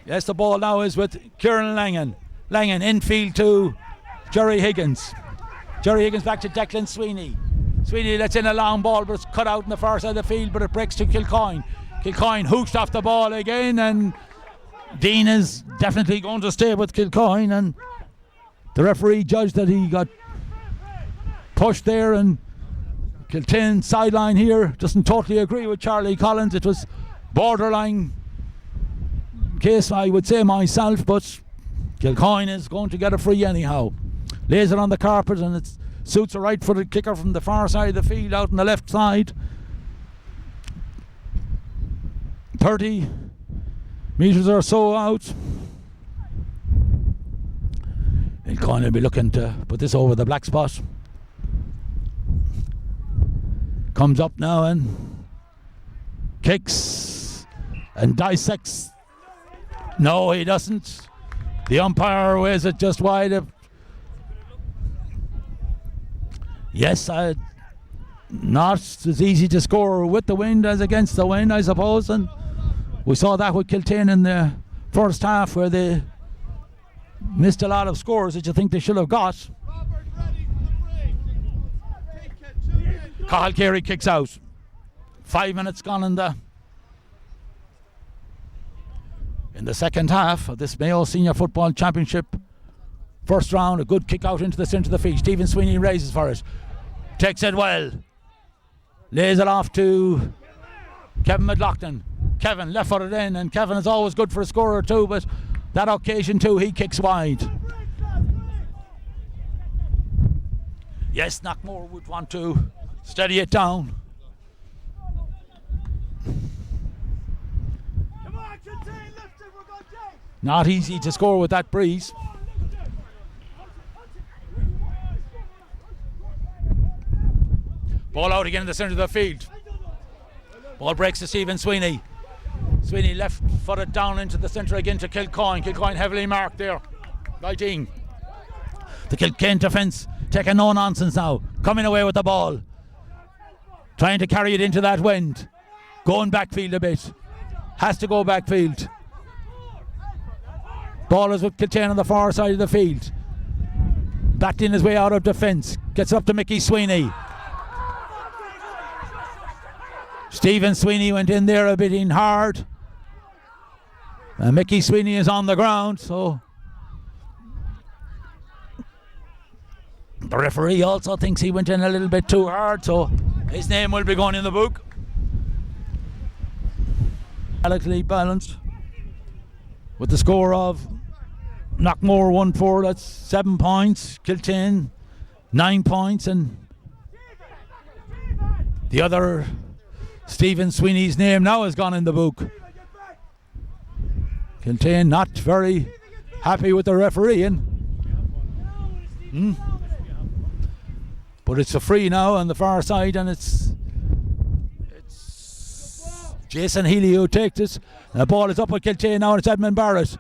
Yes, the ball now is with Kieran Langan. Langan infield to Jerry Higgins. Jerry Higgins back to Declan Sweeney. Sweeney lets in a long ball, but it's cut out in the far side of the field, but it breaks to Kilcoyne. Kilcoyne hooched off the ball again, and Dean is definitely going to stay with Kilcoyne, and the referee judged that he got pushed there, and Kiltane sideline here doesn't totally agree with Charlie Collins. It was borderline case, I would say myself, but Kilcoyne is going to get a free anyhow. Lays it on the carpet, and it suits a right-footed kicker from the far side of the field out on the left side. 30 metres or so out. Kilcoyne will be looking to put this over the black spot. Comes up now and kicks and dissects. No, he doesn't. The umpire weighs it just wide. Yes, not as easy to score with the wind as against the wind, I suppose. And we saw that with Kiltane in the first half, where they missed a lot of scores that you think they should have got. Cahill Carey kicks out. 5 minutes gone in the second half of this Mayo Senior Football Championship. First round, a good kick out into the centre of the field. Stephen Sweeney raises for it. Takes it well. Lays it off to Kevin McLaughlin. Kevin left footed in, and Kevin is always good for a score or two, but that occasion too, he kicks wide. Yes, Knockmore would want to steady it down. Not easy to score with that breeze. Ball out again in the centre of the field. Ball breaks to Stephen Sweeney. Sweeney left footed down into the centre again to Kilcoyne. Kilcoyne heavily marked there by Dean. The Kilkenny defence taking no nonsense now. Coming away with the ball. Trying to carry it into that wind. Going backfield a bit. Has to go backfield. Ball is with Kiltane on the far side of the field. Backed in his way out of defence. Gets up to Mickey Sweeney. Stephen Sweeney went in there a bit in hard. And Mickey Sweeney is on the ground, so the referee also thinks he went in a little bit too hard, so his name will be going in the book. Delicately balanced with the score of Knockmore 1-4, that's 7 points. Kiltane 9 points, and the other Stephen Sweeney's name now has gone in the book. Kiltane not very happy with the refereeing. But it's a free now on the far side, and it's Jason Healy who takes it. The ball is up with Kiltane now, and it's Edmund Barrett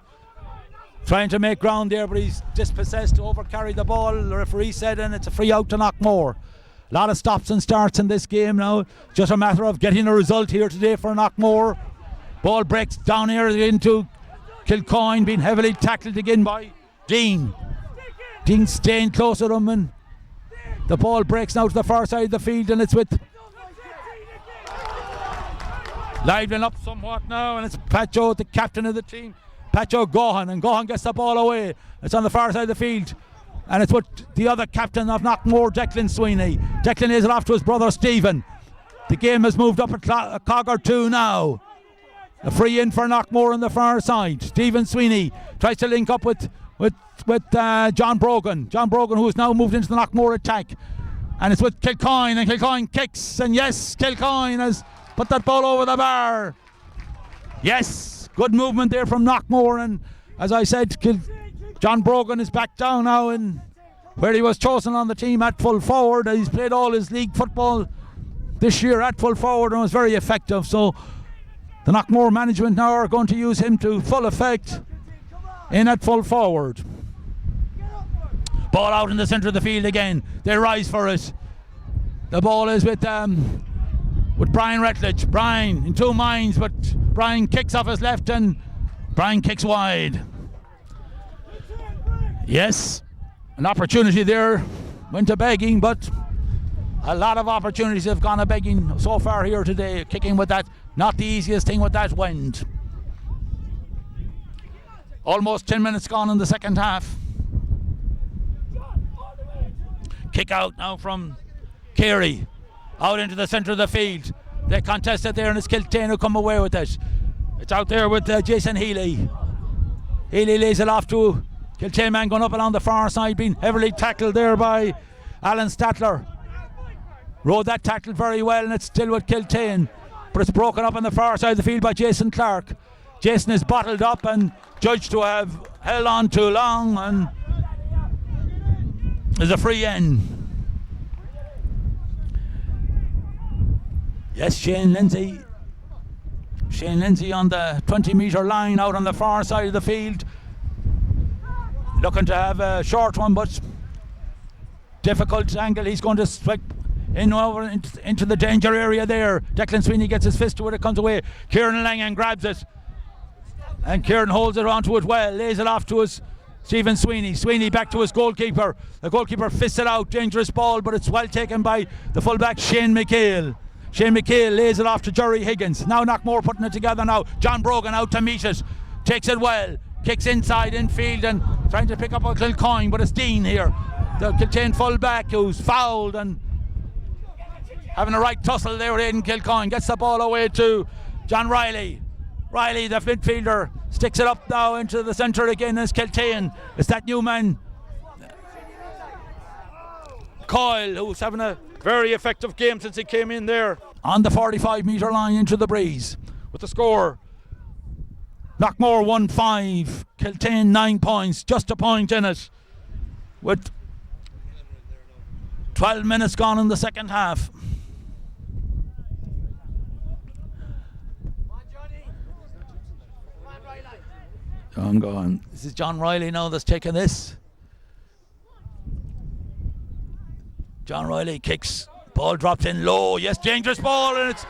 trying to make ground there, but he's dispossessed to overcarry the ball. The referee said, and it's a free out to Knockmore. A lot of stops and starts in this game now. Just a matter of getting a result here today for Knockmore. Ball breaks down here into Kiltane, being heavily tackled again by Dean. Dean staying close to him, and the ball breaks now to the far side of the field, and it's with livening up somewhat now, and it's Pacho, the captain of the team. Pacho Gohan, and Gohan gets the ball away. It's on the far side of the field, and it's with the other captain of Knockmore, Declan Sweeney. Declan lays it off to his brother Stephen. The game has moved up a cog or two now. A free in for Knockmore on the far side. Stephen Sweeney tries to link up with John Brogan. John Brogan, who has now moved into the Knockmore attack, and it's with Kiltane, and Kiltane kicks, and yes, Kiltane has put that ball over the bar. Yes, good movement there from Knockmore, and as I said, John Brogan is back down now in where he was chosen on the team at full forward. He's played all his league football this year at full forward and was very effective, so the Knockmore management now are going to use him to full effect in at full forward. Ball out in the centre of the field again. They rise for it. The ball is with Brian Retledge. Brian in two minds, but Brian kicks off his left and Brian kicks wide. Yes, an opportunity there went to begging, but a lot of opportunities have gone to begging so far here today. Kicking with that, not the easiest thing with that wind. Almost 10 minutes gone in the second half. Kick out now from Carey. Out into the centre of the field. They contest it there, and it's Kiltane who come away with it. It's out there with Jason Healy. Healy lays it off to Kiltane man going up along the far side, being heavily tackled there by Alan Statler. Rode that tackle very well, and it's still with Kiltane. But it's broken up on the far side of the field by Jason Clark. Jason is bottled up and judged to have held on too long, and there's a free end. Yes, Shane Lindsay on the 20-metre line out on the far side of the field, looking to have a short one, but difficult angle. He's going to strike in over into the danger area there. Declan Sweeney gets his fist to it, it comes away. Kieran Langan grabs it, and Kieran holds it onto it well, lays it off to his Stephen Sweeney. Sweeney back to his goalkeeper. The goalkeeper fists it out, dangerous ball, but it's well taken by the fullback Shane McHale. Shane McHale lays it off to Jerry Higgins. Now Knockmore putting it together now. John Brogan out to meet it. Takes it well. Kicks inside infield and trying to pick up a Kiltane, but it's Dean here, the Kiltane fullback, who's fouled and having a right tussle there with Aidan Kiltane. Gets the ball away to John Riley. Riley, the midfielder, sticks it up now into the centre again as Kiltane. It's that new man, Coyle, who's having a very effective game since he came in there on the 45-metre line into the breeze. With the score, Knockmore 1-5, Kiltane 9 points, just a point in it, with 12 minutes gone in the second half. John gone. This is John Riley now that's taking this. John Riley kicks, ball dropped in low. Yes, dangerous ball, and it's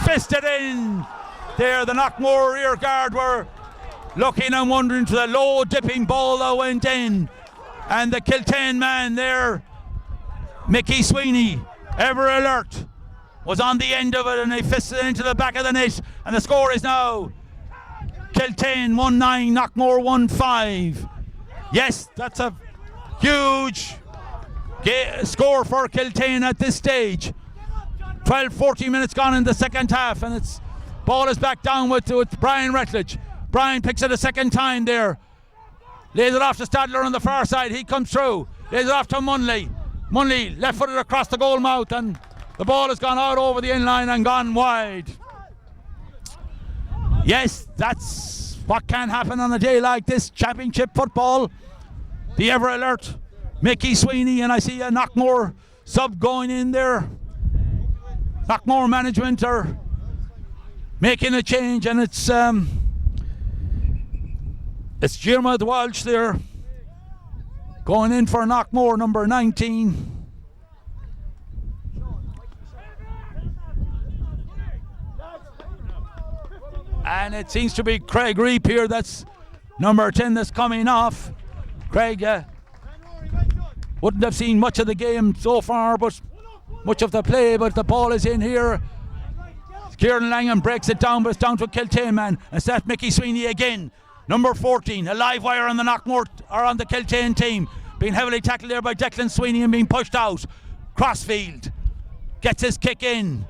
fisted in. There, the Knockmore rear guard were looking and wondering to the low dipping ball that went in, and the Kiltane man there, Mickey Sweeney, ever alert, was on the end of it, and he fisted it into the back of the net, and the score is now Kiltane 1-9, Knockmore 1-5. Yes, that's a huge score for Kiltane at this stage. 12-14 minutes gone in the second half, and it's ball is back down with Brian Retledge. Brian picks it a second time there. Lays it off to Stadler on the far side. He comes through. Lays it off to Munley. Munley left-footed across the goal mouth, and the ball has gone out over the end line and gone wide. Yes, that's what can happen on a day like this. Championship football. The ever alert Mickey Sweeney, and I see a Knockmore sub going in there. Knockmore management are making a change, and it's Diarmuid Walsh there going in for Knockmore, number 19. And it seems to be Craig Reap here, that's number 10 that's coming off. Craig wouldn't have seen much of the game so far, but much of the play, but the ball is in here. Kieran Langham breaks it down, but it's down to a Kiltane man. It's that Mickey Sweeney again. Number 14, a live wire on the Knockmore, or on the Kiltane team. Being heavily tackled there by Declan Sweeney and being pushed out. Crossfield gets his kick in.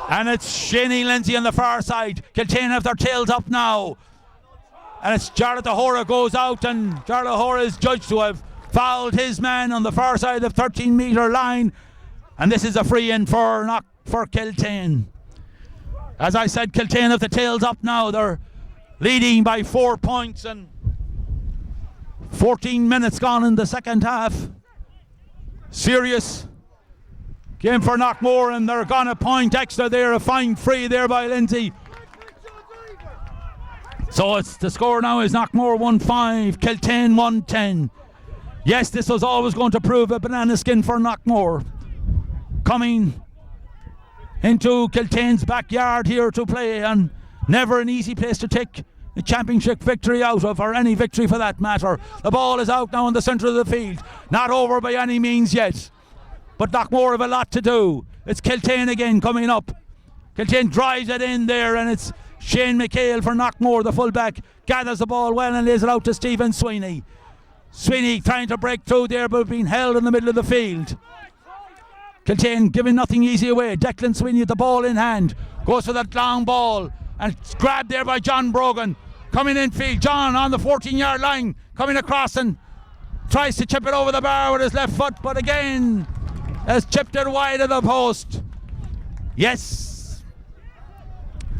And it's Shane Lindsay on the far side. Kiltane have their tails up now. And it's Jarlath O'Hora goes out, and Jarlath O'Hora is judged to have fouled his man on the far side of the 13-metre line. And this is a free in for Kiltane. As I said, Kiltane have the tails up now. They're leading by 4 points, and 14 minutes gone in the second half. Serious game for Knockmore, and they're gone a point extra there. A fine free there by Lindsay. So it's the score now is Knockmore 1-5, Kiltane 1-10. Yes, this was always going to prove a banana skin for Knockmore. Coming into Kiltane's backyard here to play, and never an easy place to take a championship victory out of, or any victory for that matter. The ball is out now in the centre of the field. Not over by any means yet, but Knockmore have a lot to do. It's Kiltane again coming up. Kiltane drives it in there, and it's Shane McHale for Knockmore, the fullback, gathers the ball well and lays it out to Stephen Sweeney. Sweeney trying to break through there, but being held in the middle of the field. Kiltane giving nothing easy away. Declan Sweeney with the ball in hand, goes for that long ball, and it's grabbed there by John Brogan. Coming in field, John on the 14-yard line, coming across and tries to chip it over the bar with his left foot, but again has chipped it wide of the post. Yes,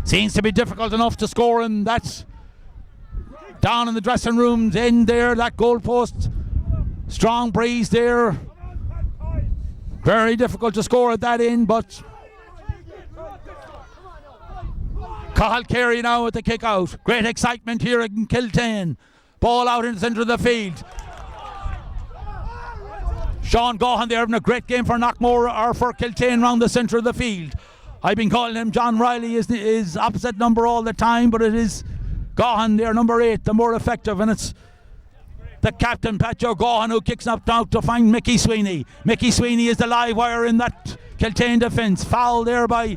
seems to be difficult enough to score, and that's down in the dressing room's end there, that goal post. Strong breeze there. Very difficult to score at that end, but Cathal Carey now with the kick out. Great excitement here in Kiltane. Ball out in the centre of the field. Sean Gaughan there having a great game for Knockmore, or for Kiltane, round the centre of the field. I've been calling him John Riley, is opposite number all the time, but it is Gaughan there, number 8, the more effective, and it's the captain, Patjo Gaughan, who kicks up now to find Mickey Sweeney. Mickey Sweeney is the live wire in that Kiltane defence. Foul there by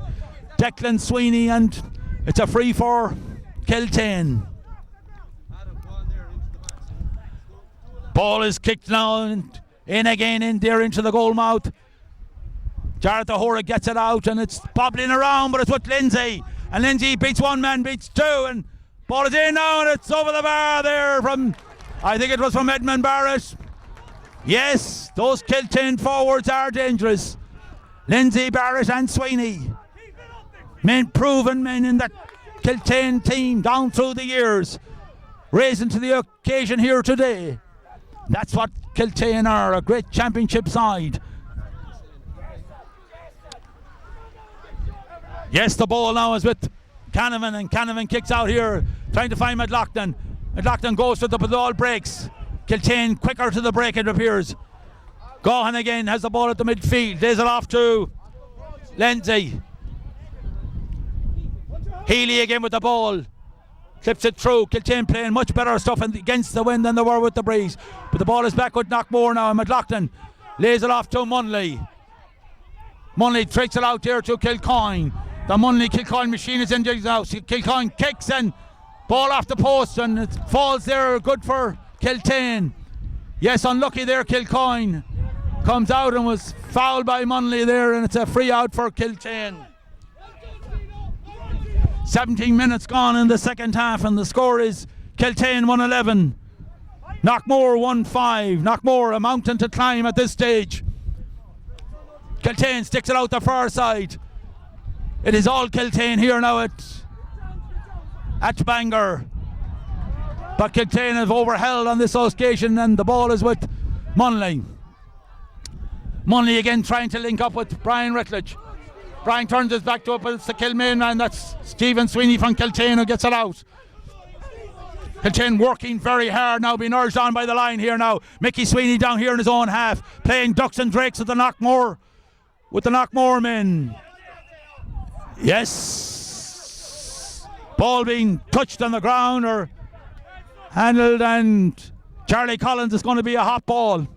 Declan Sweeney, and it's a free for Kiltane. Ball is kicked now, and in again in there into the goal mouth. Jarlath O'Hora gets it out, and it's bobbling around, but it's with Lindsay. And Lindsay beats one man, beats two, and ball is in now, and it's over the bar there from, I think it was from Edmund Barrett. Yes, those Kiltane forwards are dangerous. Lindsay, Barrett and Sweeney. Proven men in that Kiltane team down through the years. Raising to the occasion here today. That's what Kiltane are, a great championship side. Yes, the ball now is with Canavan, and Canavan kicks out here, trying to find McLaughlin. McLaughlin goes to the ball, breaks. Kiltane quicker to the break, it appears. Gaughan again has the ball at the midfield, lays it off to Lindsay. Healy again with the ball, clips it through. Kiltane playing much better stuff against the wind than they were with the breeze. But the ball is back with Knockmore now, and McLaughlin lays it off to Munley. Munley tricks it out there to Kilcoyne. The Munley-Kilcoyne machine is in the house. Kilcoyne kicks, and ball off the post, and it falls there, good for Kiltane. Yes, unlucky there, Kilcoyne comes out and was fouled by Munley there, and it's a free out for Kiltane. 17 minutes gone in the second half, and the score is Kiltane 1-11, Knockmore 1-5. Knockmore a mountain to climb at this stage. Kiltane sticks it out the far side. It is all Kiltane here now at Bangor. But Kiltane have overheld on this occasion, and the ball is with Munley. Munley again trying to link up with Brian Rutledge. Brian turns his back to it, but it's the Kilmaine man. That's Stephen Sweeney from Kiltane who gets it out. Kiltane working very hard now, being urged on by the line here now. Mickey Sweeney down here in his own half, playing ducks and drakes with the Knockmore men. Yes. Ball being touched on the ground or handled, and Charlie Collins is going to be a hot ball.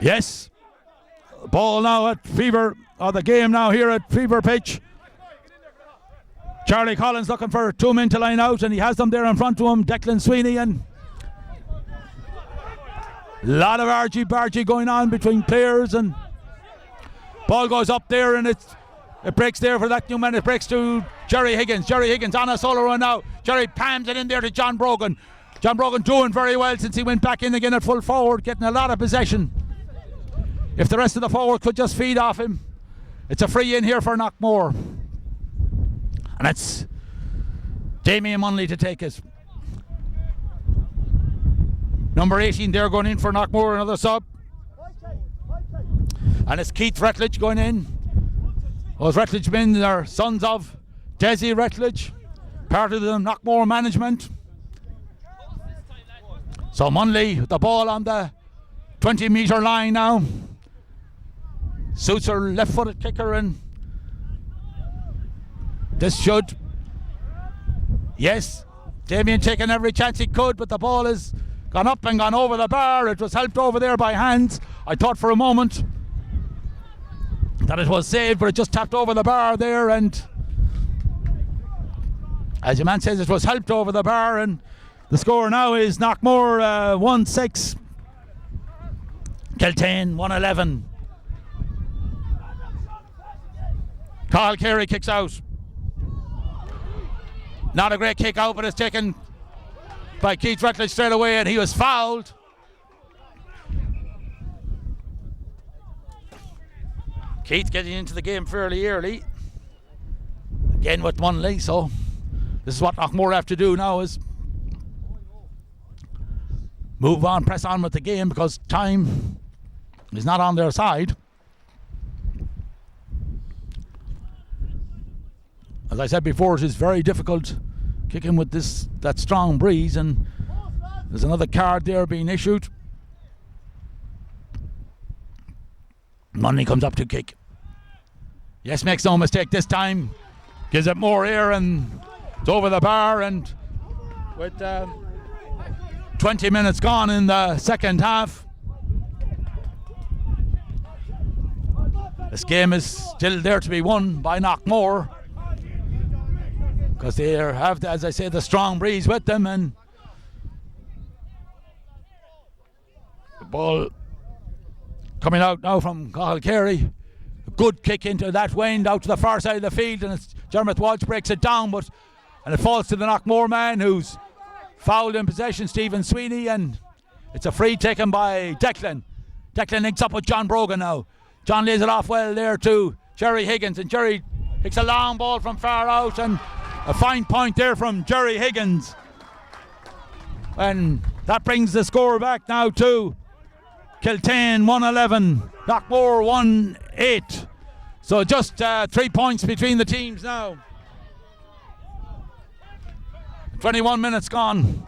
Yes. Ball now at Fever, or the game now here at Fever pitch. Charlie Collins looking for 2 men to line out, and he has them there in front of him. Declan Sweeney, and a lot of argy-bargy going on between players, and ball goes up there, and it breaks there for that new man. It breaks to Jerry Higgins. Jerry Higgins on a solo run now. Jerry pams it in there to John Brogan. John Brogan doing very well since he went back in again at full forward, getting a lot of possession. If the rest of the forward could just feed off him. It's a free in here for Knockmore. And it's Damien Munley to take it. Number 18 there going in for Knockmore, another sub. And it's Keith Rutledge going in. Those Rutledge men are sons of Desi Rutledge, part of the Knockmore management. So Munley with the ball on the 20-metre line now. Suits her left-footed kicker, and this should, yes, Damien taking every chance he could, but the ball has gone up and gone over the bar. It was helped over there by hands. I thought for a moment that it was saved, but it just tapped over the bar there, and as your man says, it was helped over the bar, and the score now is Knockmore 1-6, Kiltane 1-11. Carl Carey kicks out. Not a great kick out, but it's taken by Keith Rutledge straight away, and he was fouled. Keith getting into the game fairly early. Again with Munley, so this is what Knockmore have to do now, is move on, press on with the game, because time is not on their side. As I said before, it is very difficult kicking with that strong breeze, and there's another card there being issued. Munley comes up to kick. Yes, makes no mistake this time. Gives it more air, and it's over the bar, and with 20 minutes gone in the second half, this game is still there to be won by Knockmore, because they have, as I say, the strong breeze with them, and the ball coming out now from Carl Carey. A good kick into that wind out to the far side of the field, and it's Dermot Walsh breaks it down, and it falls to the Knockmore man, who's fouled in possession, Stephen Sweeney, and it's a free taken by Declan. Declan links up with John Brogan now. John lays it off well there to Jerry Higgins, and Jerry takes a long ball from far out, and a fine point there from Jerry Higgins. And that brings the score back now to Kiltane 1-11, Knockmore 1-8. So just 3 points between the teams now. 21 minutes gone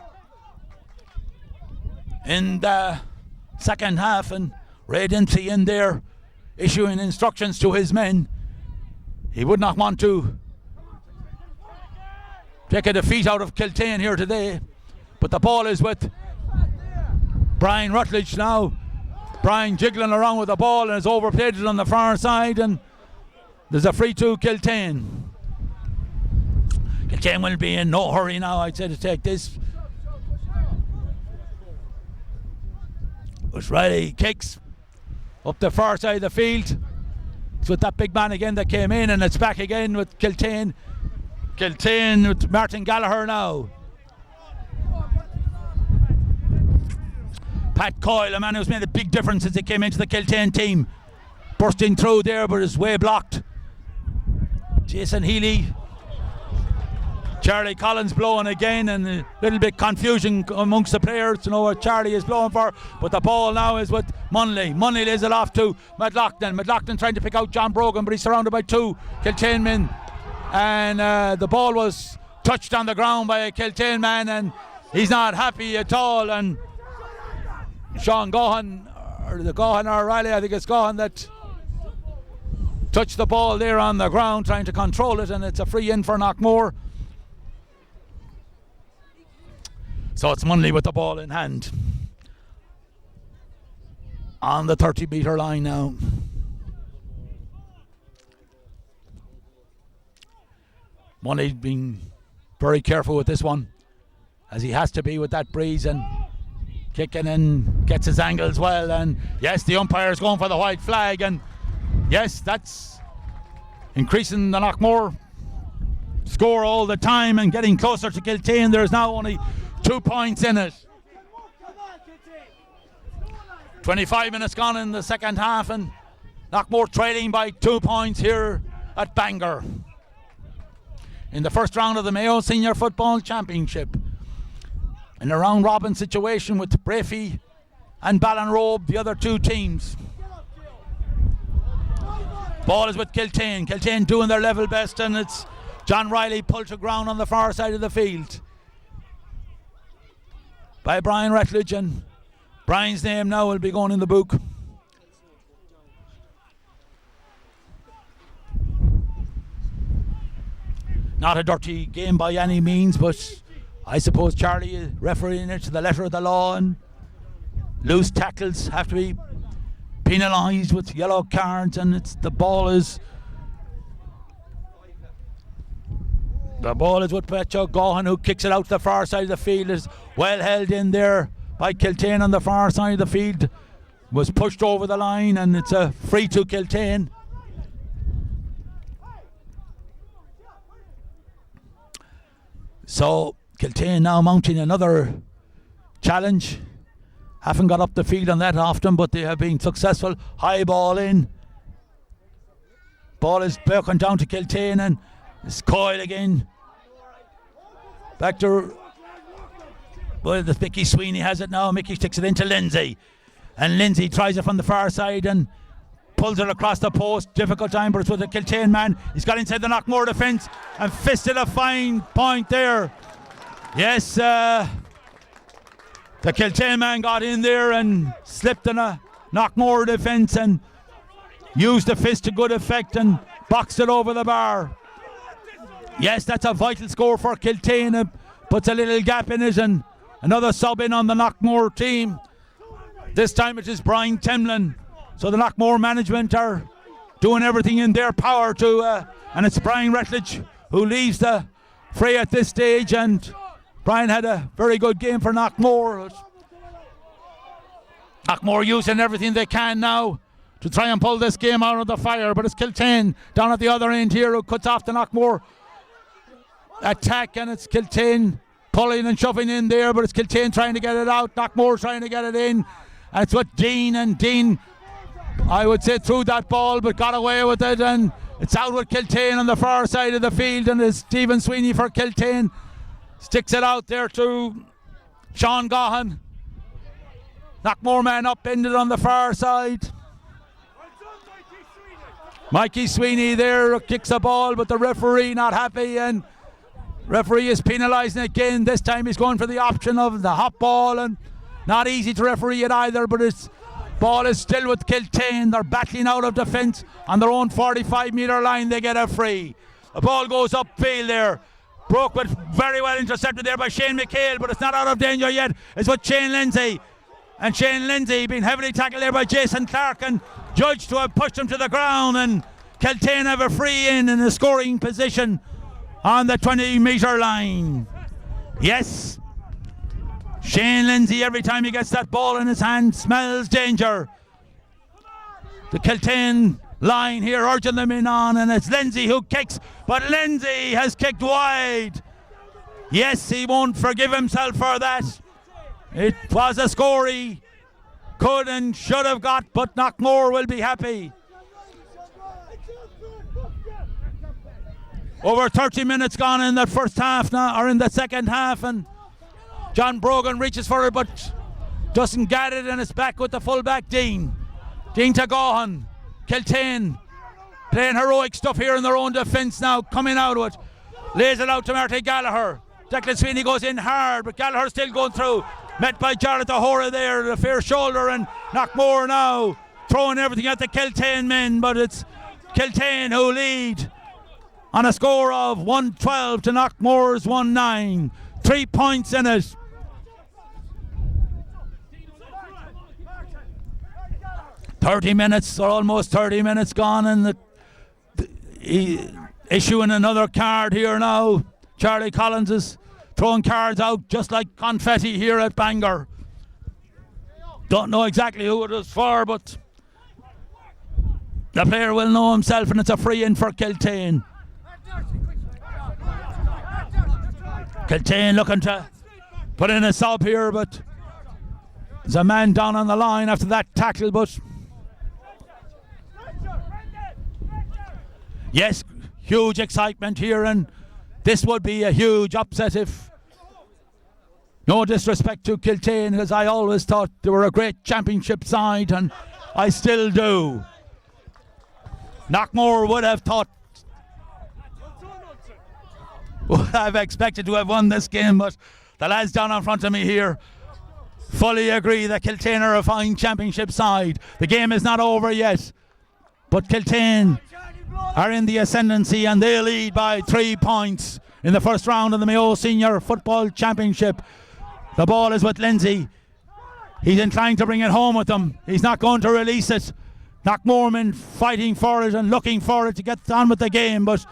in the second half, and Ray Dempsey in there issuing instructions to his men. He would not want to take a defeat out of Kiltane here today, but the ball is with Brian Rutledge now. Brian jiggling around with the ball and has overplayed it on the far side, and there's a free to Kiltane. Kiltane will be in no hurry now, I'd say, to take this. But Riley kicks up the far side of the field. It's with that big man again that came in, and it's back again with Kiltane. Kiltane with Martin Gallagher now. Pat Coyle, a man who's made a big difference since he came into the Kiltane team. Bursting through there, but his way blocked. Jason Healy Charlie Collins blowing again, and a little bit confusion amongst the players to know what Charlie is blowing for. But the ball now is with Munley. Munley lays it off to McLaughlin. McLaughlin trying to pick out John Brogan, but he's surrounded by two Kiltane men. And the ball was touched on the ground by a Kiltane man, and he's not happy at all. And Sean Gohan, or Riley, I think it's Gohan, that touched the ball there on the ground, trying to control it, and it's a free in for Knockmore. So it's Munley with the ball in hand on the 30-metre line now. Munley being very careful with this one, as he has to be with that breeze, and kicking and gets his angles well. And yes, the umpire is going for the white flag, and yes, that's increasing the Knockmore score all the time and getting closer to Kiltane. There's now only 2 points in it. 25 minutes gone in the second half, and Knockmore trailing by 2 points here at Bangor in the first round of the Mayo Senior Football Championship. In a round robin situation with Brafey and Ballinrobe, the other two teams. Ball is with Kiltane. Kiltane doing their level best, and it's John Riley pulled to ground on the far side of the field by Brian Rutledge, and Brian's name now will be going in the book. Not a dirty game by any means, but I suppose Charlie is refereeing it to the letter of the law, and loose tackles have to be penalised with yellow cards, and the ball is with Petcho Gohan, who kicks it out to the far side of the field. Is well held in there by Kiltane on the far side of the field. Was pushed over the line, and it's a free to Kiltane. So Kiltane now mounting another challenge. Haven't got up the field on that often, but they have been successful. High ball in. Ball is broken down to Kiltane, and it's Coyle again. Back to, well, the Mickey Sweeney has it now. Mickey sticks it into Lindsay, and Lindsay tries it from the far side and pulls it across the post. Difficult time, but it's with the Kiltane man. He's got inside the Knockmore defence and fisted a fine point there. Yes, the Kiltane man got in there and slipped in a Knockmore defence and used the fist to good effect and boxed it over the bar. Yes, that's a vital score for Kiltane. It puts a little gap in it, and another sub in on the Knockmore team. This time it is Brian Temlin. So the Knockmore management are doing everything in their power to, and it's Brian Rutledge who leaves the fray at this stage. And Brian had a very good game for Knockmore. Knockmore using everything they can now to try and pull this game out of the fire, but it's Kiltane down at the other end here who cuts off the Knockmore attack, and it's Kiltane pulling and shoving in there, but it's Kiltane trying to get it out. Knockmore trying to get it in, and it's with Dean, and Dean, I would say, threw that ball but got away with it, and it's out with Kiltane on the far side of the field, and it's Stephen Sweeney for Kiltane. Sticks it out there to Sean Gohan. Knockmore man upended on the far side. Mikey Sweeney there kicks the ball, but the referee not happy, and referee is penalising again. This time he's going for the option of the hot ball, and not easy to referee it either, but it's ball is still with Kiltane. They're battling out of defence on their own 45-metre line. They get a free. The ball goes upfield there. Broke, but very well intercepted there by Shane McHale, but it's not out of danger yet. It's with Shane Lindsay. And Shane Lindsay being heavily tackled there by Jason Clark, and judged to have pushed him to the ground, and Kiltane have a free in a scoring position on the 20-metre line. Yes, Shane Lindsay, every time he gets that ball in his hand, smells danger. The Kiltane line here urging them in on, and it's Lindsay who kicks, but Lindsay has kicked wide. Yes, he won't forgive himself for that. It was a score he could and should have got, but Knockmore will be happy. Over 30 minutes gone in the first half now, or in the second half, and John Brogan reaches for it but doesn't get it, and it's back with the fullback Dean Tagohan. Kiltane playing heroic stuff here in their own defence now, coming out of it, lays it out to Marty Gallagher. Declan Sweeney goes in hard, but Gallagher still going through, met by Jarlath O'Hora there, the fair shoulder, and Knockmore now throwing everything at the Kiltane men, but it's Kiltane who lead on a score of 112 to Knockmore's 1-9. 3 points in it. Almost 30 minutes gone, and issuing another card here now. Charlie Collins is throwing cards out just like confetti here at Bangor. Don't know exactly who it was for, but the player will know himself, and it's a free in for Kiltane. Kiltane looking to put in a sub here, but there's a man down on the line after that tackle, but yes, huge excitement here, and this would be a huge upset if, no disrespect to Kiltane, because I always thought they were a great championship side, and I still do. Knockmore would have expected to have won this game, but the lads down in front of me here fully agree that Kiltane are a fine championship side. The game is not over yet, but Kiltane are in the ascendancy, and they lead by 3 points in the first round of the Mayo Senior Football Championship. The ball is with Lindsay. He's inclined to bring it home with him. He's not going to release it. Knockmore fighting for it and looking for it to get on with the game, but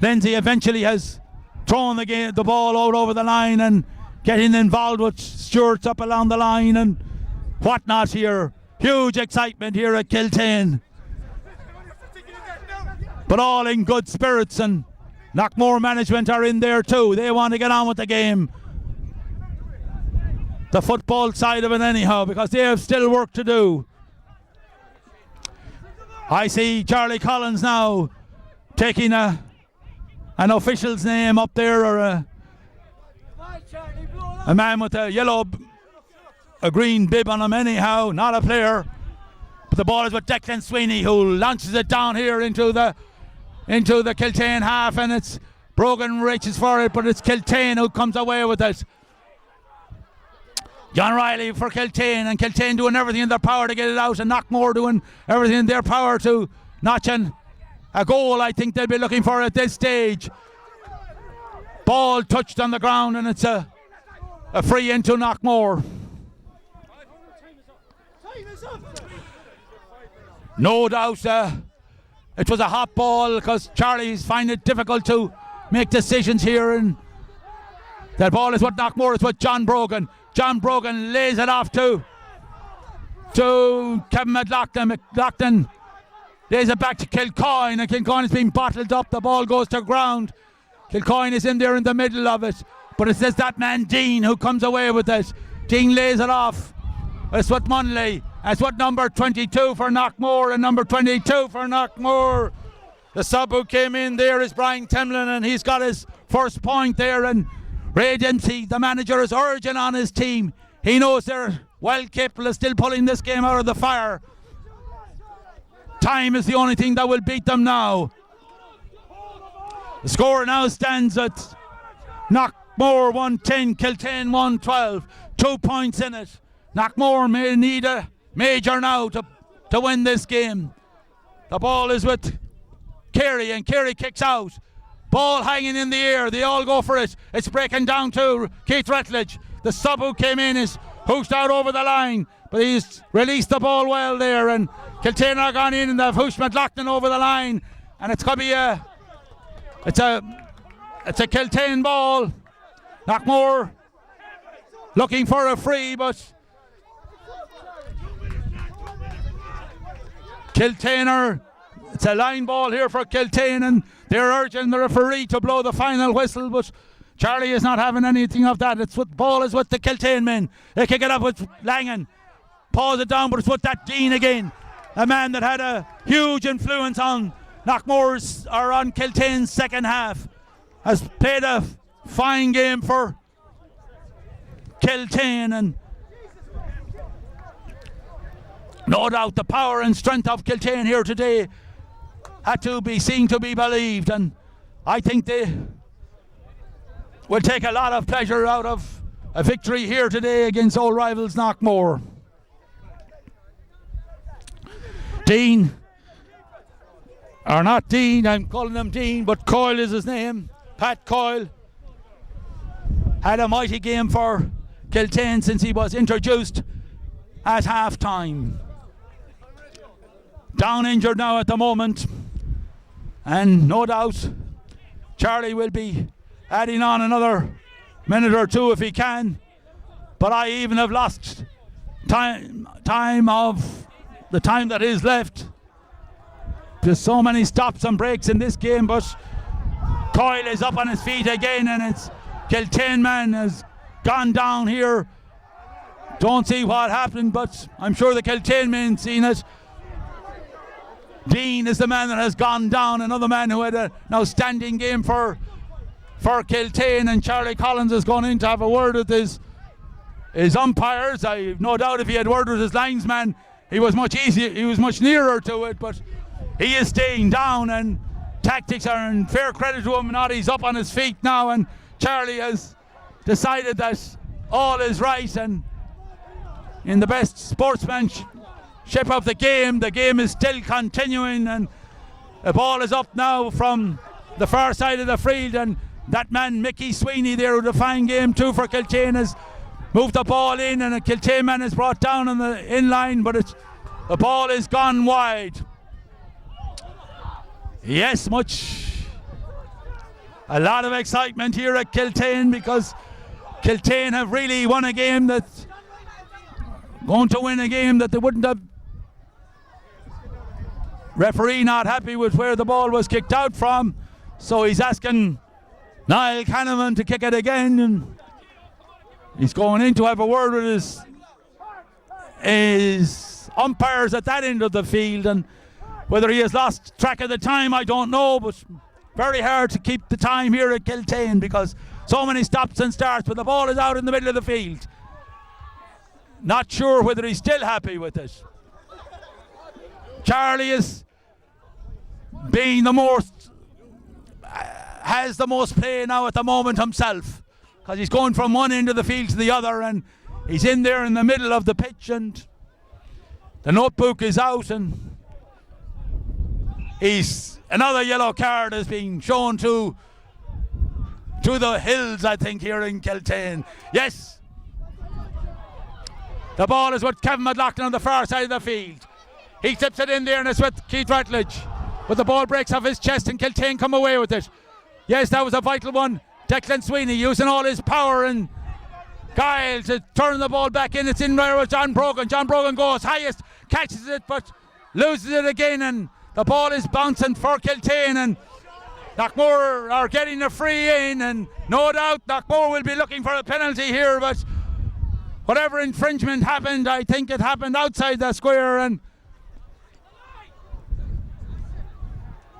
Lindsay eventually has thrown the ball out over the line and getting involved with Stewart's up along the line and whatnot here. Huge excitement here at Kiltane, but all in good spirits, and Knockmore management are in there too. They want to get on with the game, the football side of it anyhow, because they have still work to do. I see Charlie Collins now taking an official's name up there, or a man with a green bib on him anyhow, not a player. But the ball is with Declan Sweeney, who launches it down here into the Kiltane half, and it's Brogan reaches for it, but it's Kiltane who comes away with it. John Riley for Kiltane, and Kiltane doing everything in their power to get it out, and Knockmore doing everything in their power to notch in a goal. I think they'll be looking for at this stage. Ball touched on the ground, and it's a free into Knockmore. No doubt it was a hot ball, because Charlie's find it difficult to make decisions here, and that ball is what Knockmore is with John Brogan. John Brogan lays it off to Kevin McLaughlin. McLaughlin lays it back to Kilcoyne, and Kilcoyne is being bottled up. The ball goes to ground. Kilcoyne is in there in the middle of it, but it says that man Dean who comes away with it. Dean lays it off. It's what Munley. That's what number 22 for Knockmore, and number 22 for Knockmore. The sub who came in there is Brian Temlin, and he's got his first point there, and Ray Dempsey, the manager, is urging on his team. He knows they're well capable of still pulling this game out of the fire. Time is the only thing that will beat them now. The score now stands at Knockmore 110, Kiltane 112. 2 points in it. Knockmore may need a major now to win this game. The ball is with Carey, and Carey kicks out. Ball hanging in the air. They all go for it. It's breaking down to Keith Rutledge. The sub who came in is hooshed out over the line, but he's released the ball well there, and Kiltane are gone in, and they've hooshed McLaughlin over the line, and it's going to be a Kiltane ball. Knockmore looking for a free, but Kiltane it's a line ball here for Kiltane, and they're urging the referee to blow the final whistle, but Charlie is not having anything of that. It's what ball is with the Kiltane men. They kick it up with Langan. Pause it down, but it's with that Dean again. A man that had a huge influence on Knockmore's are on Kiltane's second half. Has played a fine game for Kiltane, and no doubt the power and strength of Kiltane here today had to be seen to be believed, and I think they will take a lot of pleasure out of a victory here today against old rivals Knockmore. Dean, or not Dean, I'm calling him Dean, but Coyle is his name. Pat Coyle had a mighty game for Kiltane since he was introduced at half time. Down injured now at the moment, and no doubt Charlie will be adding on another minute or two if he can, but I even have lost time of the time that is left. There's so many stops and breaks in this game, but Coyle is up on his feet again, and it's Kiltane man has gone down here. Don't see what happened, but I'm sure the Kiltane man seen it. Dean is the man that has gone down, another man who had an outstanding game for Kiltane, and Charlie Collins is going in to have a word with his umpires. I've no doubt if he had a word with his linesman, he was much easier, he was much nearer to it, but he is staying down, and tactics are in fair credit to him. Not he's up on his feet now, and Charlie has decided that all is right, and in the best sportsmanship of the game is still continuing, and the ball is up now from the far side of the field, and that man Mickey Sweeney there with a fine game too for Kiltane has moved the ball in, and a Kiltane man is brought down on the in-line, but the ball is gone wide. Yes, a lot of excitement here at Kiltane, because Kiltane have really won a game that's going to win a game that they wouldn't have. Referee not happy with where the ball was kicked out from, so he's asking Niall Canavan to kick it again, and he's going in to have a word with his umpires at that end of the field, and whether he has lost track of the time I don't know, but very hard to keep the time here at Kiltane because so many stops and starts, but the ball is out in the middle of the field. Not sure whether he's still happy with it. Charlie is being has the most play now at the moment himself, because he's going from one end of the field to the other, and he's in there in the middle of the pitch, and the notebook is out, and another yellow card is being shown to the hills, I think, here in Kiltane. Yes, the ball is with Kevin McLaughlin on the far side of the field. He tips it in there, and it's with Keith Ratledge, but the ball breaks off his chest and Kiltane come away with it. Yes, that was a vital one. Declan Sweeney using all his power and guile to turn the ball back in. It's in there with John Brogan. John Brogan goes highest, catches it, but loses it again, and the ball is bouncing for Kiltane, and Knockmore are getting a free in, and no doubt Knockmore will be looking for a penalty here, but whatever infringement happened, I think it happened outside the square, and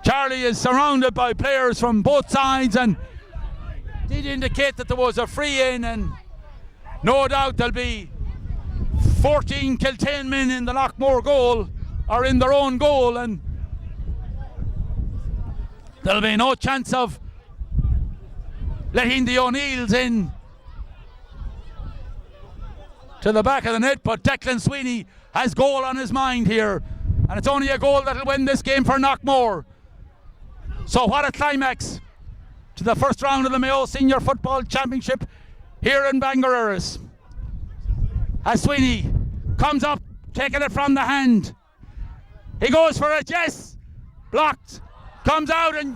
Charlie is surrounded by players from both sides and did indicate that there was a free in, and no doubt there'll be 14 Kiltane men in the Knockmore goal, or in their own goal, and there'll be no chance of letting the O'Neills in to the back of the net, but Declan Sweeney has goal on his mind here, and it's only a goal that'll win this game for Knockmore. So what a climax to the first round of the Mayo Senior Football Championship here in Bangareras. As Sweeney comes up, taking it from the hand. He goes for it, yes! Blocked. Comes out, and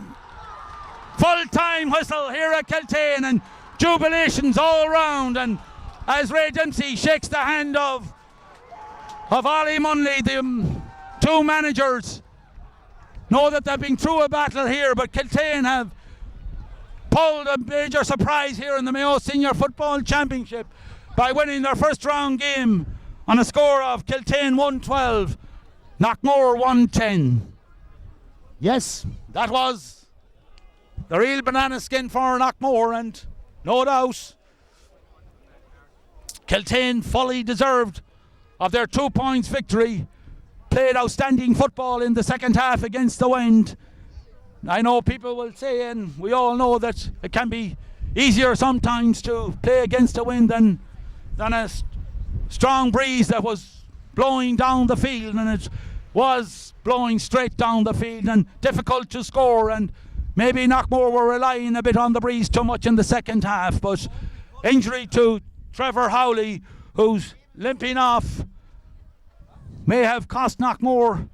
full-time whistle here at Kiltane, and jubilations all round. And as Ray Dempsey shakes the hand of Ollie Munley, the two managers know that they've been through a battle here, but Kiltane have pulled a major surprise here in the Mayo Senior Football Championship by winning their first round game on a score of Kiltane 112, Knockmore 110. Yes, that was the real banana skin for Knockmore, and no doubt Kiltane fully deserved of their 2 points victory. Played outstanding football in the second half against the wind. I know people will say, and we all know, that it can be easier sometimes to play against the wind than a strong breeze that was blowing down the field, and it was blowing straight down the field and difficult to score, and maybe Knockmore were relying a bit on the breeze too much in the second half. But injury to Trevor Howley, who's limping off, may have cost Knockmore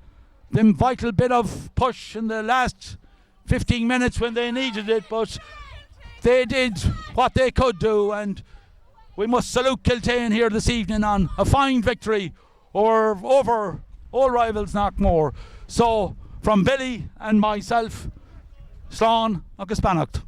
the vital bit of push in the last 15 minutes when they needed it, but they did what they could do, and we must salute Kiltane here this evening on a fine victory over all rivals Knockmore. So from Billy and myself, Slán agus Beannacht.